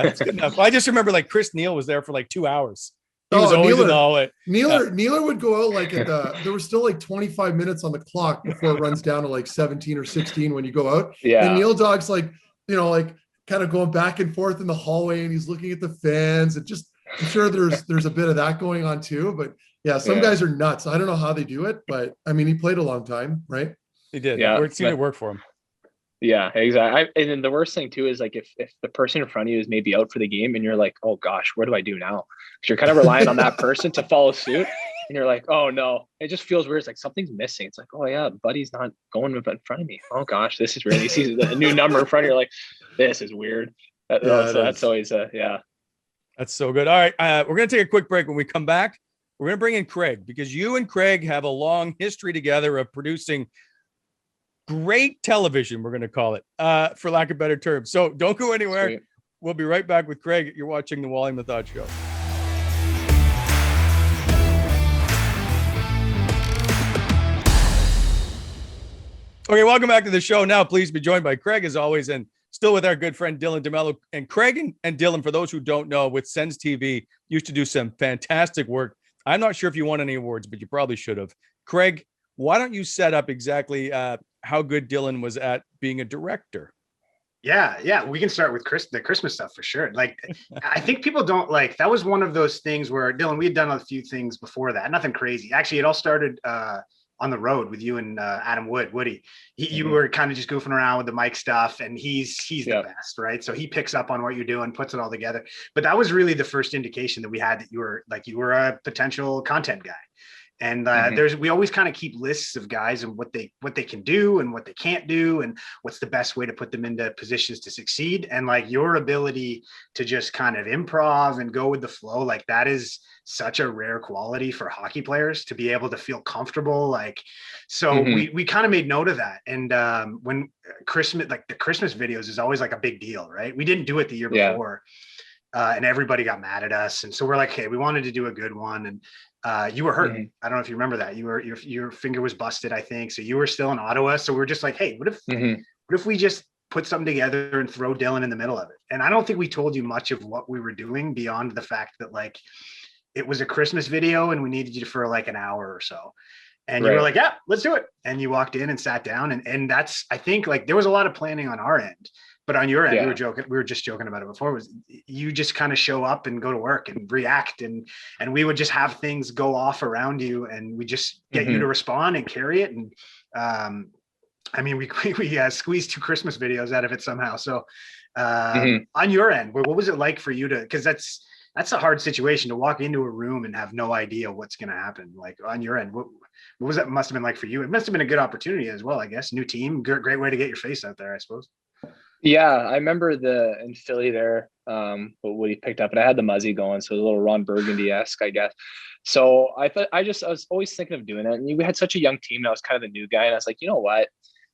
it's good enough. I just remember like Chris Neal was there for like 2 hours. He was always in the hallway. Nealer would go out like there was still like 25 minutes on the clock before it runs down to like 17 or 16 when you go out. And Neil Dog's like, like kind of going back and forth in the hallway, and he's looking at the fans, and just, I'm sure there's a bit of that going on too. But yeah, some guys are nuts. I don't know how they do it, but I mean, he played a long time, right? He did. Yeah, it seemed to work for him. Yeah, exactly. And then the worst thing too is like if the person in front of you is maybe out for the game and you're like, oh gosh, what do I do now? Because you're kind of relying on that person to follow suit, and you're like, oh no, it just feels weird. It's like something's missing. It's like, oh yeah, buddy's not going in front of me. Oh gosh, this is really, he sees the new number in front of you. You're like, this is weird. So that's always That's so good. All right, we're gonna take a quick break. When we come back, we're gonna bring in Craig, because you and Craig have a long history together of producing great television, we're going to call it, for lack of better terms. So don't go anywhere. Sweet. We'll be right back with Craig. You're watching the Wally Methot Show. Okay, welcome back to the show. Now, please be joined by Craig, as always, and still with our good friend Dylan DeMelo. And Craig and Dylan, for those who don't know, with Sens TV, used to do some fantastic work. I'm not sure if you won any awards, but you probably should have. Craig, why don't you set up exactly how good Dylan was at being a director? Yeah, we can start with the Christmas stuff for sure. Like, I think people don't like, that was one of those things where, Dylan, we had done a few things before that, nothing crazy. Actually, it all started on the road with you and Adam Woody. You were kind of just goofing around with the mic stuff, and he's the best, right? So he picks up on what you're doing, puts it all together. But that was really the first indication that we had that you were a potential content guy. And we always kind of keep lists of guys and what they can do and what they can't do and what's the best way to put them into positions to succeed. And like your ability to just kind of improv and go with the flow, like that is such a rare quality for hockey players, to be able to feel comfortable. Like, so we kind of made note of that. And when Christmas, like the Christmas videos is always like a big deal, right? We didn't do it the year before. And everybody got mad at us. And so we're like, hey, we wanted to do a good one. And you were hurt. I don't know if you remember that. Your finger was busted, I think. So you were still in Ottawa. So we were just like, hey, what if we just put something together and throw Dylan in the middle of it? And I don't think we told you much of what we were doing beyond the fact that like it was a Christmas video and we needed you for like an hour or so. And you were like, yeah, let's do it. And you walked in and sat down. And that's, I think, like there was a lot of planning on our end. But on your end, we were just joking about it before, was you just kind of show up and go to work and react, and we would just have things go off around you, and we just get you to respond and carry it. And I mean, we squeezed 2 Christmas videos out of it somehow. So on your end, what was it like for you to, because that's a hard situation to walk into a room and have no idea what's going to happen. Like on your end, what was that must have been like for you? It must have been a good opportunity as well, I guess. New team, great way to get your face out there, I suppose. Yeah, I remember in Philly there, what he picked up, and I had the Muzzy going, so a little Ron Burgundy-esque, I guess. So I was always thinking of doing that. And we had such a young team, and I was kind of the new guy, and I was like, you know what?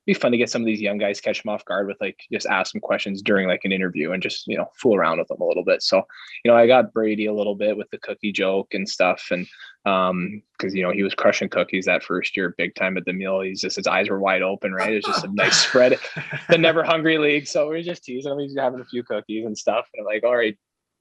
It'd be fun to get some of these young guys, catch them off guard with like, just ask them questions during like an interview and just, fool around with them a little bit. So, I got Brady a little bit with the cookie joke and stuff. And because, he was crushing cookies that first year, big time at the meal. His eyes were wide open, right? It was just a nice spread, the Never Hungry League. So we were just teasing him. He's having a few cookies and stuff. And I'm like, all right,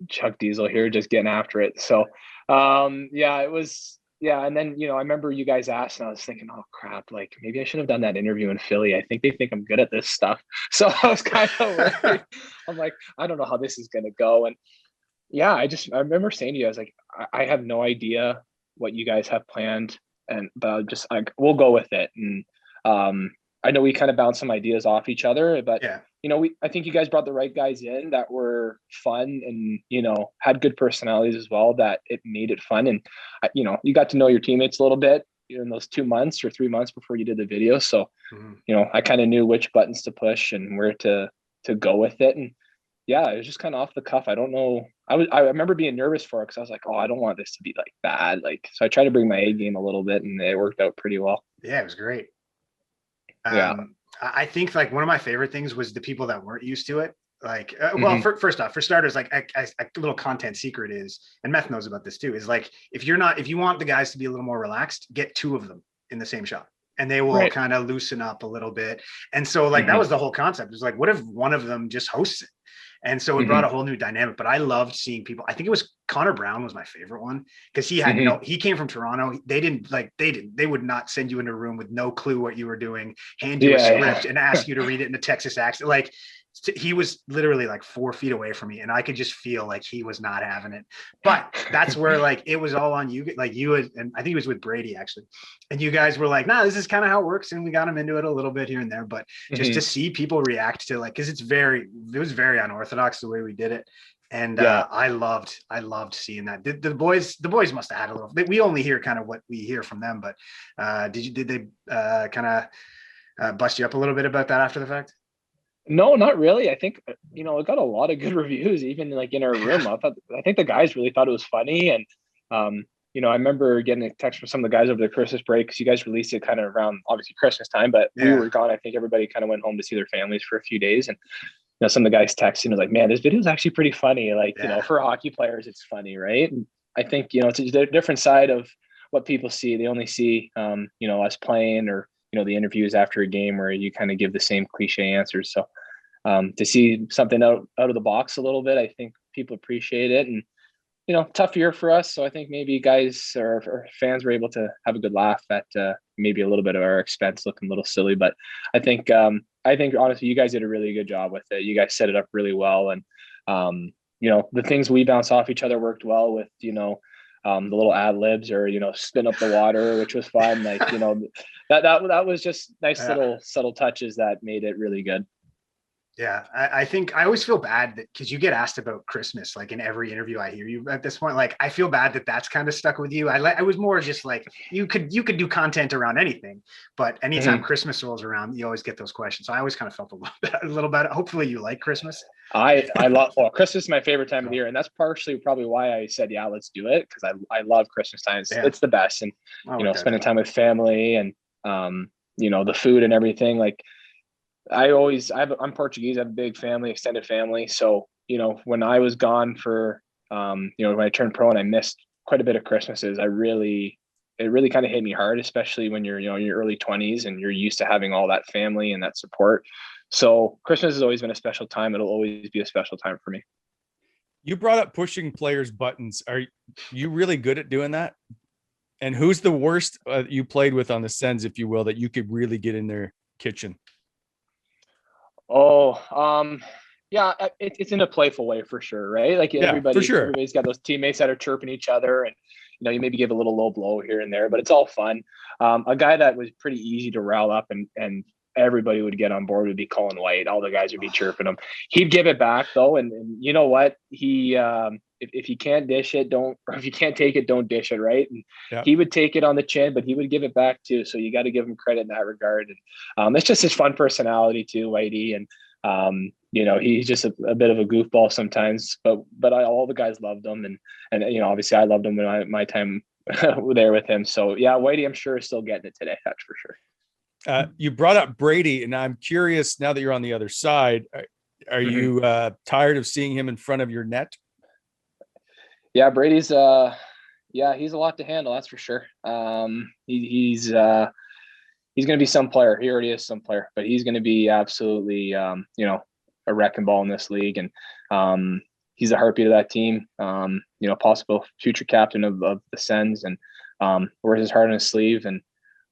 Chuck Diesel here, just getting after it. So, it was. Yeah. And then, I remember you guys asked, and I was thinking, oh crap, like maybe I should have done that interview in Philly. I think they think I'm good at this stuff. So I was kind of worried. I'm like, I don't know how this is going to go. And yeah, I remember saying to you, I was like, I have no idea what you guys have planned, but we'll go with it. And I know we kind of bounced some ideas off each other, but I think you guys brought the right guys in that were fun and, had good personalities as well, that it made it fun. And, you got to know your teammates a little bit in those 2 months or 3 months before you did the video. So, I kind of knew which buttons to push and where to go with it. And yeah, it was just kind of off the cuff. I don't know. I remember being nervous for it because I was like, oh, I don't want this to be like bad. Like, so I tried to bring my A game a little bit, and it worked out pretty well. Yeah, it was great. I think like one of my favorite things was the people that weren't used to it. Like, well, first off, for starters, like a little content secret is, and Meth knows about this too, is like, if you want the guys to be a little more relaxed, get 2 of them in the same shot and they will kind of loosen up a little bit. And so like, that was the whole concept. It was like, what if one of them just hosts it? And so it brought a whole new dynamic, but I loved seeing people. I think it was Connor Brown was my favorite one because he had he came from Toronto. They would not send you into a room with no clue what you were doing, hand you a script and ask you to read it in a Texas accent. Like, he was literally like 4 feet away from me and I could just feel like he was not having it. But that's where like it was all on you, like you and I think it was with Brady actually, and you guys were like, nah, this is kind of how it works, and we got him into it a little bit here and there. But just to see people react to, like, because it was very unorthodox the way we did it. And I loved seeing that. The boys must have had a little. We only hear kind of what we hear from them, but did they kind of bust you up a little bit about that after the fact? No, not really. I think, it got a lot of good reviews, even like in our room. I think the guys really thought it was funny. And, I remember getting a text from some of the guys over the Christmas break, because you guys released it kind of around obviously Christmas time, but we were gone. I think everybody kind of went home to see their families for a few days. And, some of the guys texting was like, man, this video is actually pretty funny. Like, for hockey players, it's funny. Right. And I think, it's a different side of what people see. They only see, us playing or, the interviews after a game where you kind of give the same cliche answers. So to see something out of the box a little bit, I think people appreciate it. And, tough year for us. So I think maybe guys or fans were able to have a good laugh at maybe a little bit of our expense looking a little silly. But I think honestly, you guys did a really good job with it. You guys set it up really well. And, the things we bounce off each other worked well with, the little ad libs or, spin up the water, which was fun. Like, that was just nice little subtle touches that made it really good. Yeah, I think I always feel bad that because you get asked about Christmas, like in every interview I hear you at this point, like I feel bad that that's kind of stuck with you. I was more just like, you could do content around anything, but anytime Christmas rolls around, you always get those questions. So I always kind of felt a little bit. Hopefully you like Christmas. I love Christmas is my favorite time of the year, and that's partially probably why I said let's do it, because I love Christmas time. It's the best, and spending time with family and the food and everything. Like I'm Portuguese. I have a big family, extended family. So when I was gone for when I turned pro and I missed quite a bit of Christmases, it really kind of hit me hard, especially when you're in your early 20s and you're used to having all that family and that support. So Christmas has always been a special time. It'll always be a special time for me. You brought up pushing players' buttons. Are you really good at doing that? And who's the worst you played with on the Sens, if you will, that you could really get in their kitchen? Yeah, it's in a playful way for sure, right? Like everybody's got those teammates that are chirping each other, and you maybe give a little low blow here and there, but it's all fun. A guy that was pretty easy to rile up and everybody would get on board would be Colin White. All the guys would be chirping him. He'd give it back though, and you know what? He if you can't dish it, or if you can't take it, don't dish it, right? And he would take it on the chin, but he would give it back too. So you got to give him credit in that regard. And it's just his fun personality too, Whitey. And he's just a bit of a goofball sometimes, but all the guys loved him, and obviously I loved him when my time there with him. So yeah, Whitey, I'm sure is still getting it today. That's for sure. You brought up Brady, and I'm curious now that you're on the other side. Are you tired of seeing him in front of your net? Yeah, Brady's he's a lot to handle, that's for sure. He's going to be some player. He already is some player, but he's going to be absolutely a wrecking ball in this league, and he's the heartbeat of that team. Possible future captain of the Sens, and wears his heart on his sleeve and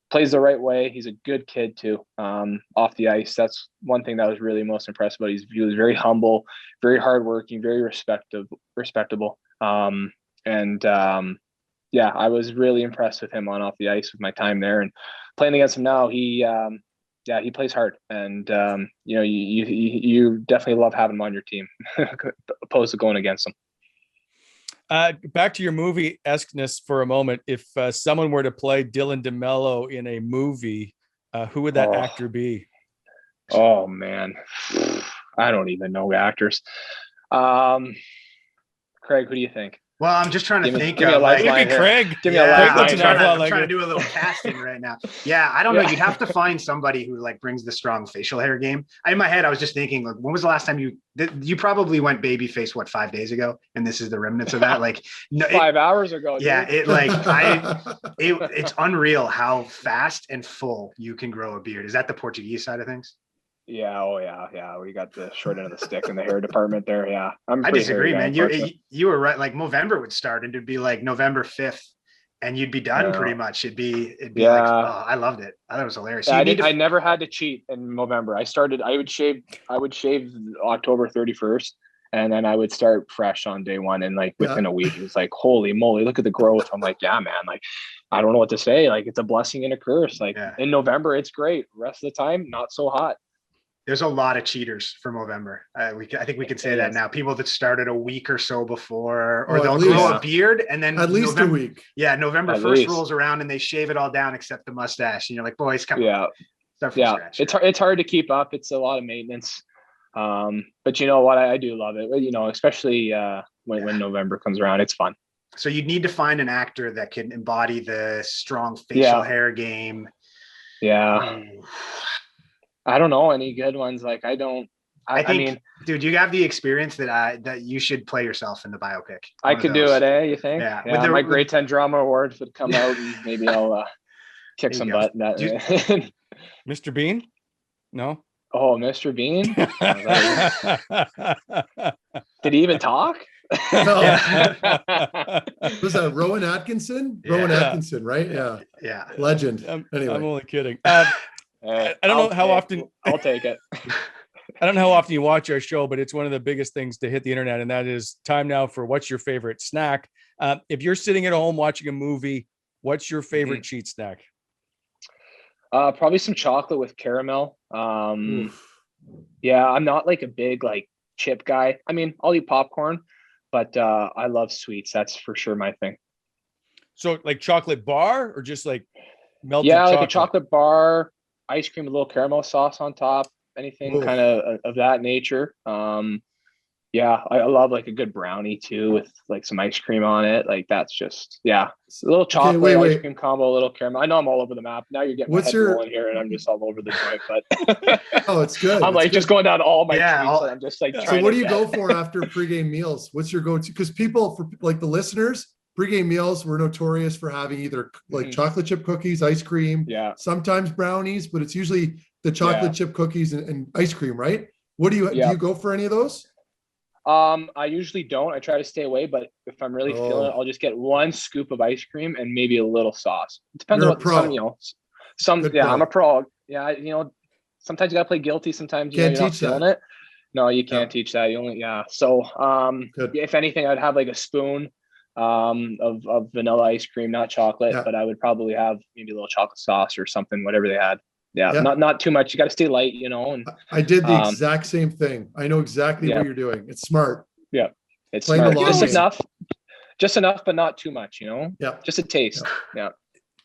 plays the right way. He's a good kid too. Off the ice, that's one thing that was really most impressed about. He was very humble, very hardworking, very respectable. I was really impressed with him on off the ice with my time there, and playing against him now. He plays hard, and you definitely love having him on your team opposed to going against him. Back to your movie-esqueness for a moment. If someone were to play Dylan DeMelo in a movie, who would that actor be? Oh man, I don't even know actors. Craig, who do you think? Well, I'm just trying to think give me a of like, lifeline Look at Craig. Give me a yeah, lifeline. I'm trying to do a little casting right now. Yeah, I don't know. You'd have to find somebody who like brings the strong facial hair game. In my head, I was just thinking, like, when was the last time you probably went babyface? What, 5 days ago? And this is the remnants of that. Like, no, 5 hours ago. yeah, dude. it like it's unreal how fast and full you can grow a beard. Is that the Portuguese side of things? Yeah. Oh yeah. We got the short end of the stick in the hair department there. Yeah. I disagree, man. You were right. Like November would start and it'd be like November 5th and you'd be done pretty much. It'd be like, oh, I loved it. I thought it was hilarious. So I never had to cheat in November. I would shave October 31st and then I would start fresh on day one. And like within a week, it was like, holy moly, look at the growth. I'm like, yeah, man, like, I don't know what to say. Like, it's a blessing and a curse. Like in November, it's great. Rest of the time, not so hot. There's a lot of cheaters for November. I think we can say that now. People that started a week or so before, or they'll grow a beard and then at least November, a week. Yeah, November 1st rolls around and they shave it all down except the mustache. And you're like, boys, come on. Start from scratch. It's hard to keep up. It's a lot of maintenance. But you know what? I do love it. You know, especially when November comes around, it's fun. So you'd need to find an actor that can embody the strong facial hair game. Yeah. I don't know any good ones. Like I mean, dude, you have the experience that you should play yourself in the biopic. I could do it, you think? Yeah. My grade 10 drama awards would come out and maybe I'll kick some butt. Mr. Bean? No. Oh, Mr. Bean? Did he even talk? No. Was that Rowan Atkinson? Yeah. Rowan Atkinson, right? Yeah. Yeah. Legend. Anyway. I'm only kidding. I don't know how often I'll take it. I don't know how often you watch our show, but it's one of the biggest things to hit the internet. And that is time now for what's your favorite snack? If you're sitting at home watching a movie, what's your favorite cheat snack? Probably some chocolate with caramel. Yeah, I'm not like a big like chip guy. I mean, I'll eat popcorn, but I love sweets. That's for sure my thing. So like chocolate bar or just like melted like a chocolate bar, ice cream, a little caramel sauce on top, anything kind of that nature. I love like a good brownie too with like some ice cream on it. Like that's just a little chocolate ice cream combo, a little caramel. I know I'm all over the map. Now you're getting my head rolling here and I'm just all over the joint, but oh, it's good. I'm like just going down all my treats. I'm just like so what do you go for after pregame meals? What's your go-to? Because people, for like the listeners, pregame meals were notorious for having either like chocolate chip cookies, ice cream, sometimes brownies, but it's usually the chocolate chip cookies and ice cream, right? What do you do you go for any of those? I usually don't. I try to stay away, but if I'm really feeling it, I'll just get one scoop of ice cream and maybe a little sauce. It depends on what I'm a pro. Yeah, sometimes you gotta play guilty. Sometimes you're not feeling it. No, you can't teach that. You only So if anything, I'd have like a spoon of vanilla ice cream, not chocolate, but I would probably have maybe a little chocolate sauce or something, whatever they had. Not too much. You got to stay light, and I did the exact same thing. I know exactly what you're doing. It's smart. It's smart. Just enough but not too much, just a taste.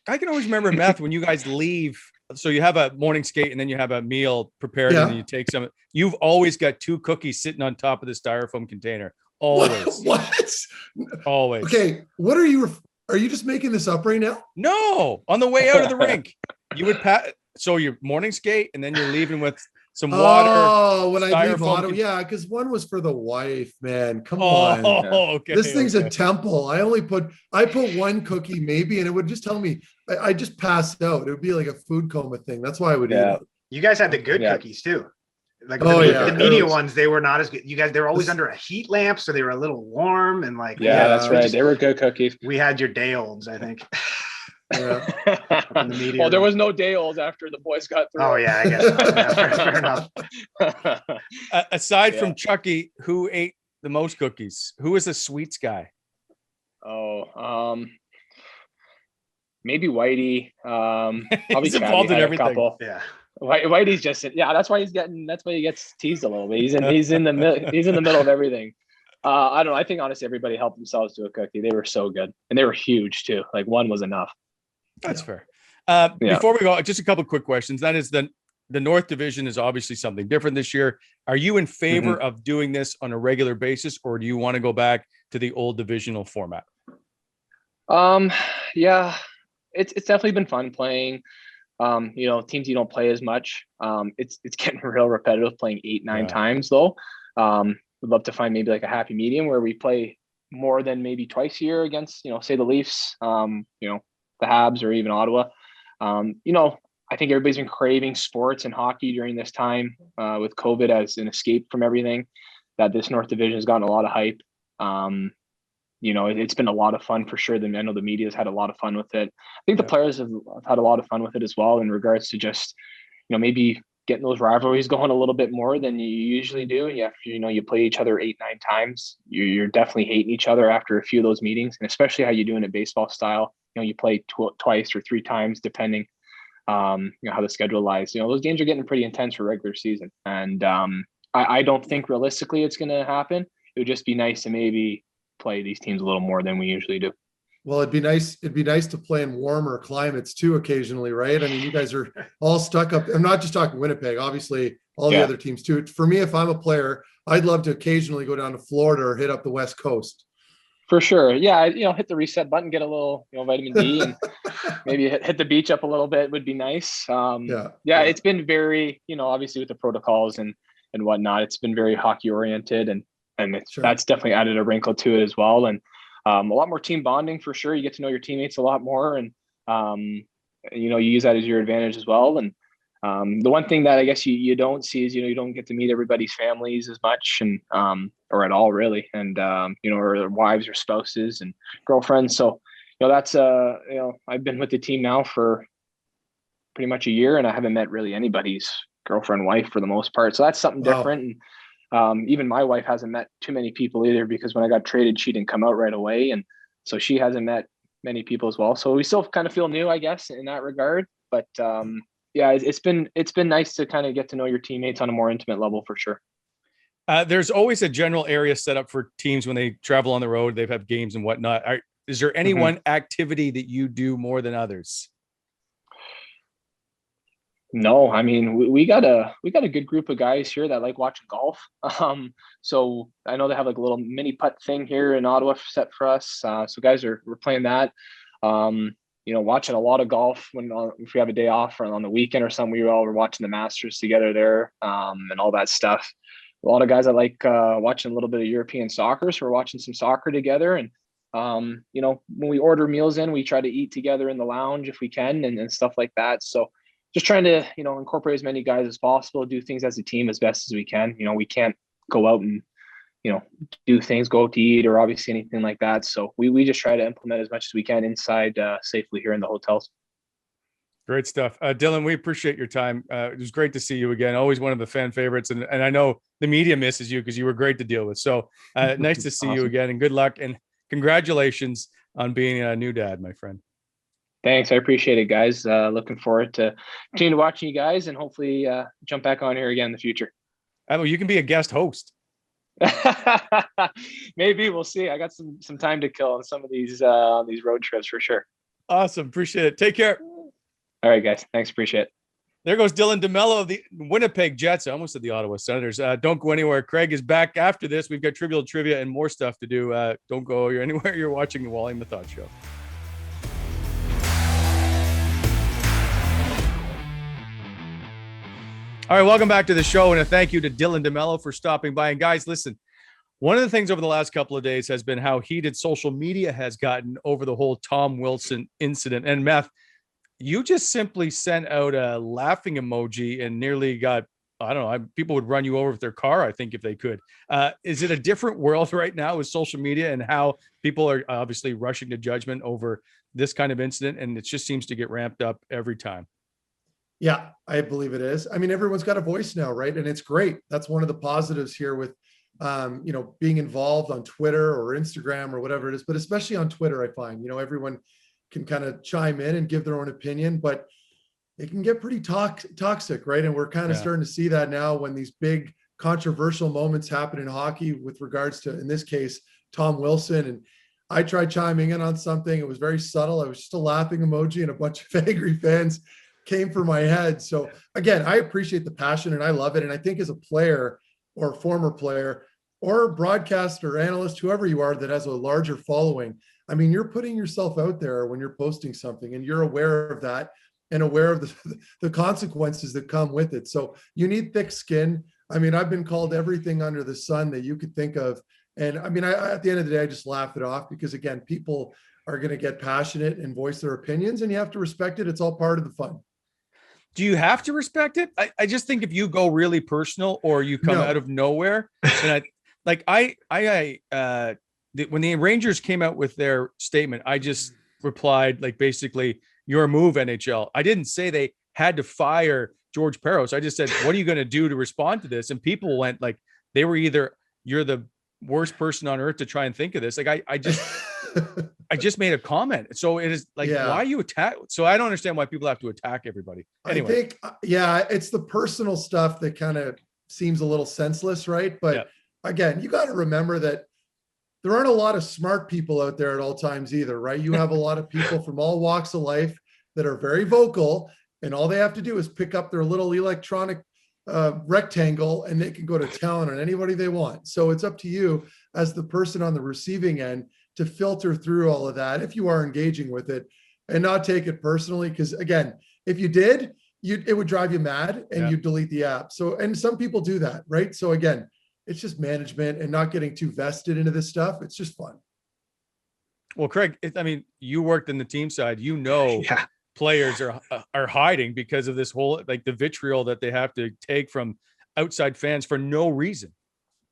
I can always remember, Meth, when you guys leave, so you have a morning skate and then you have a meal prepared and then you take some. You've always got 2 cookies sitting on top of the styrofoam container. Always. What? Always. Okay. What are you just making this up right now? No, on the way out of the rink, you would so your morning skate and then you're leaving with some water. Oh, when I leave Ottawa, because one was for the wife, man. Come on. Okay. This thing's a temple. I put one cookie maybe, and it would just tell me I just passed out. It would be like a food coma thing. That's why I would eat it. You guys had the good cookies too. Like the media ones, they were not as good. You guys, they were always under a heat lamp, so they were a little warm and like. Yeah, that's right. They were good cookies. We had your day olds, I think. Well, there was no day olds after the boys got through. Oh yeah, I guess fair enough. Aside from Chucky, who ate the most cookies? Who was the sweets guy? Maybe Whitey. He's involved in everything. Couple. Yeah. Whitey's just that's why he gets teased a little bit. He's in the middle of everything. I don't know. I think honestly everybody helped themselves to a cookie. They were so good and they were huge too. Like one was enough. That's fair. Before we go, just a couple quick questions. That is the North Division is obviously something different this year. Are you in favor of doing this on a regular basis, or do you want to go back to the old divisional format? Yeah, it's definitely been fun playing. Teams you don't play as much. It's getting real repetitive playing 8-9 times though. Would love to find maybe like a happy medium where we play more than maybe twice a year against, say the Leafs, the Habs or even Ottawa. I think everybody's been craving sports and hockey during this time with COVID as an escape from everything. That this North Division has gotten a lot of hype. It's been a lot of fun for sure. I know the media's had a lot of fun with it. I think the players have had a lot of fun with it as well in regards to just, maybe getting those rivalries going a little bit more than you usually do. Yeah, you play each other 8-9 times. You're definitely hating each other after a few of those meetings, and especially how you do in a baseball style. You play twice or 3 times depending, how the schedule lies. Those games are getting pretty intense for regular season, and I don't think realistically it's going to happen. It would just be nice to maybe play these teams a little more than we usually do. Well, it'd be nice to play in warmer climates too occasionally, right? I mean, you guys are all stuck up. I'm not just talking Winnipeg, obviously all the other teams too. For me, if I'm a player, I'd love to occasionally go down to Florida or hit up the West Coast. For sure. Yeah, hit the reset button, get a little, vitamin D, and maybe hit the beach up a little bit would be nice. It's been very, obviously with the protocols and whatnot, it's been very hockey oriented, and that's definitely added a wrinkle to it as well. And a lot more team bonding for sure. You get to know your teammates a lot more, and you use that as your advantage as well. And the one thing that I guess you don't see is you don't get to meet everybody's families as much, and or at all really, and or their wives or spouses and girlfriends. So that's I've been with the team now for pretty much a year, and I haven't met really anybody's girlfriend, wife for the most part. So that's something different. And even my wife hasn't met too many people either, because when I got traded, she didn't come out right away. And so she hasn't met many people as well. So we still kind of feel new, I guess, in that regard. But it's been nice to kind of get to know your teammates on a more intimate level for sure. There's always a general area set up for teams when they travel on the road. They've had games and whatnot. Is there any one activity that you do more than others? No, I mean, we got a good group of guys here that like watching golf. So I know they have like a little mini putt thing here in Ottawa set for us. So guys we're playing that. Watching a lot of golf if we have a day off or on the weekend or something. We all were watching the Masters together there, and all that stuff. A lot of guys that like watching a little bit of European soccer, so we're watching some soccer together. And when we order meals in, we try to eat together in the lounge if we can, and stuff like that. So just trying to, incorporate as many guys as possible, do things as a team as best as we can. We can't go out and, do things, go out to eat or obviously anything like that. So we just try to implement as much as we can inside safely here in the hotels. Great stuff. Dylan, we appreciate your time. It was great to see you again. Always one of the fan favorites. And I know the media misses you because you were great to deal with. So nice to see you again, and good luck and congratulations on being a new dad, my friend. Thanks. I appreciate it, guys. Looking forward to continue watching you guys, and hopefully jump back on here again in the future. I know you can be a guest host. Maybe we'll see. I got some time to kill on some of these road trips for sure. Awesome. Appreciate it. Take care. All right, guys. Thanks. Appreciate it. There goes Dylan DeMelo of the Winnipeg Jets. I almost said the Ottawa Senators. Don't go anywhere. Craig is back after this. We've got trivial trivia and more stuff to do. Don't go anywhere. You're watching the Wally Methot Show. All right, welcome back to the show, and a thank you to Dylan DeMelo for stopping by. And guys, listen, one of the things over the last couple of days has been how heated social media has gotten over the whole Tom Wilson incident. And Meth, you just simply sent out a laughing emoji and nearly got, I don't know, people would run you over with their car, I think, if they could. Is it a different world right now with social media and how people are obviously rushing to judgment over this kind of incident? And it just seems to get ramped up every time. Yeah, I believe it is. I mean, everyone's got a voice now, right? And it's great. That's one of the positives here with, being involved on Twitter or Instagram or whatever it is, but especially on Twitter, I find, everyone can kind of chime in and give their own opinion, but it can get pretty toxic, right? And we're kind of starting to see that now when these big controversial moments happen in hockey with regards to, in this case, Tom Wilson. And I tried chiming in on something. It was very subtle. I was just a laughing emoji, and a bunch of angry fans came for my head. So again, I appreciate the passion and I love it. And I think as a player or former player or broadcaster, analyst, whoever you are that has a larger following. I mean, you're putting yourself out there when you're posting something, and you're aware of that and aware of the consequences that come with it. So you need thick skin. I mean, I've been called everything under the sun that you could think of. And I mean, at the end of the day, I just laugh it off because, again, people are going to get passionate and voice their opinions, and you have to respect it. It's all part of the fun. Do you have to respect it? I just think if you go really personal or you come out of nowhere, and when the Rangers came out with their statement, I just replied like basically your move, NHL. I didn't say they had to fire George Peros. I just said, what are you going to do to respond to this? And people went like they were either you're the worst person on earth to try and think of this. Like I just made a comment. So it is like, why you attack? So I don't understand why people have to attack everybody. Anyway. I think, it's the personal stuff that kind of seems a little senseless, right? But again, you got to remember that there aren't a lot of smart people out there at all times either, right? You have a lot of people from all walks of life that are very vocal, and all they have to do is pick up their little electronic rectangle and they can go to town on anybody they want. So it's up to you as the person on the receiving end to filter through all of that if you are engaging with it and not take it personally. Because again, if you did, it would drive you mad and you delete the app. So, and some people do that, right? So again, it's just management and not getting too vested into this stuff. It's just fun. Well, Craig, I mean, you worked in the team side, players are hiding because of this whole, like the vitriol that they have to take from outside fans for no reason.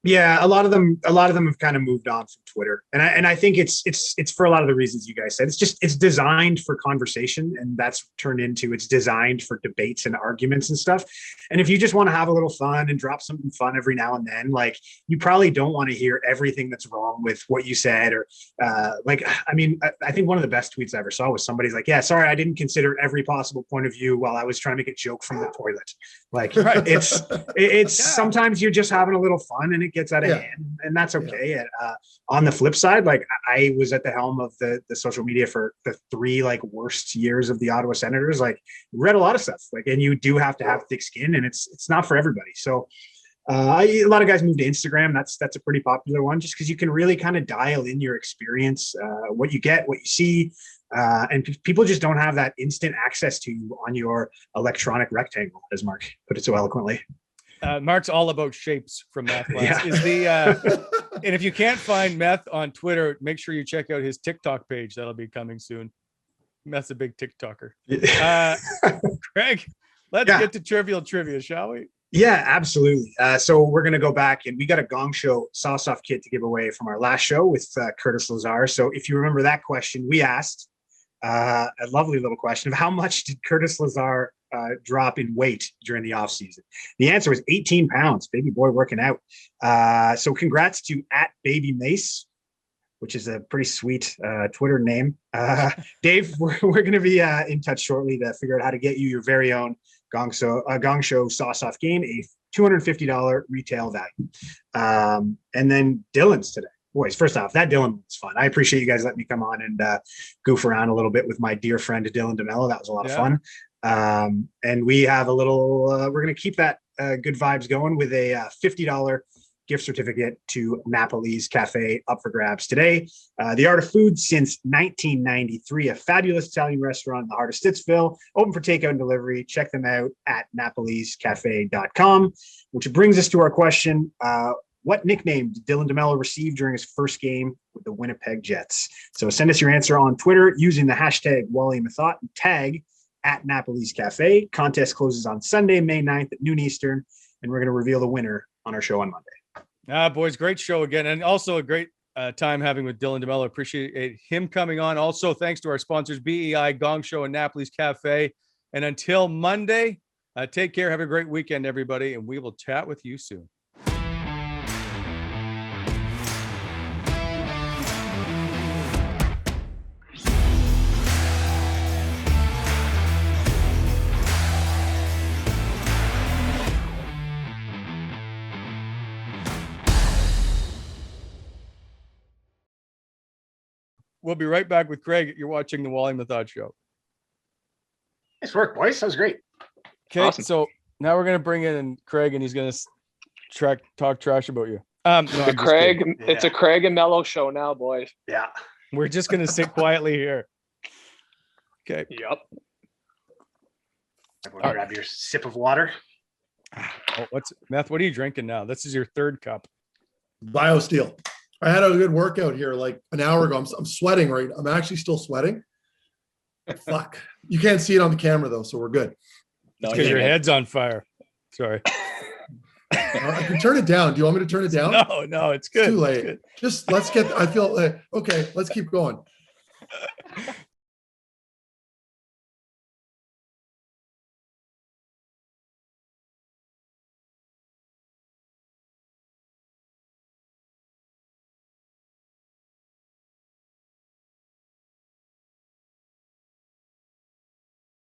Yeah, a lot of them have kind of moved on from Twitter, and I think it's for a lot of the reasons you guys said. It's designed for conversation, and that's turned into it's designed for debates and arguments and stuff. And if you just want to have a little fun and drop something fun every now and then, like you probably don't want to hear everything that's wrong with what you said, or I think one of the best tweets I ever saw was somebody's like, "Yeah, sorry, I didn't consider every possible point of view while I was trying to make a joke from the toilet." Like it's sometimes you're just having a little fun and it gets out of hand, and that's okay. And on the flip side, like I was at the helm of the social media for the 3 like worst years of the Ottawa Senators. Like read a lot of stuff, like, and you do have to have thick skin, and it's not for everybody. So a lot of guys move to Instagram. That's a pretty popular one, just because you can really kind of dial in your experience, what you get, what you see. And people just don't have that instant access to you on your electronic rectangle, as Marc put it so eloquently. Marc's all about shapes from Meth. And if you can't find Meth on Twitter, make sure you check out his TikTok page. That'll be coming soon. Meth's a big TikToker. Craig, let's get to trivial trivia, shall we? Yeah, absolutely. So we're going to go back, and we got a Gong Show sauce-off kit to give away from our last show with Curtis Lazar. So if you remember that question, we asked a lovely little question of how much did Curtis Lazar drop in weight during the offseason? The answer was 18 pounds. Baby boy working out. So congrats to @BabyMace, which is a pretty sweet Twitter name. Dave, we're going to be in touch shortly to figure out how to get you your very own Gong Show sauce-off game, a $250 retail value. And then Dylan's today. Boys, first off, that Dylan was fun. I appreciate you guys letting me come on and goof around a little bit with my dear friend Dylan DeMelo. That was a lot of fun. And we have a little, we're going to keep that good vibes going with a $50 gift certificate to Napoli's Cafe up for grabs today. The Art of Food since 1993, a fabulous Italian restaurant in the heart of Stittsville, open for takeout and delivery. Check them out at napoliscafe.com, which brings us to our question. What nickname did Dylan DeMelo receive during his first game with the Winnipeg Jets? So send us your answer on Twitter using the hashtag Wally Methot and tag @Napoli's Cafe. Contest closes on Sunday, May 9th at noon Eastern, and we're going to reveal the winner on our show on Monday. Boys, great show again, and also a great time having with Dylan DeMelo. Appreciate him coming on. Also, thanks to our sponsors, BEI, Gong Show, and Napoli's Cafe. And until Monday, take care. Have a great weekend, everybody, and we will chat with you soon. We'll be right back with Craig. You're watching the Wally Methot Show. Nice work, boys. That was great. Okay, awesome. So now we're going to bring in Craig, and he's going to talk trash about you. No, It's I'm a just Craig. kidding. It's a Craig and Mello show now, boys. Yeah. We're just gonna sit quietly here. Okay. Yep. Everyone grab your sip of water. Oh, Meth? What are you drinking now? This is your third cup. BioSteel. I had a good workout here like an hour ago. I'm sweating right. I'm actually still sweating. Fuck. You can't see it on the camera though, so we're good. Because your head's on fire. Sorry. I can turn it down. Do you want me to turn it down? No, it's good. It's too late. Good. Just let's get. I feel okay. Let's keep going.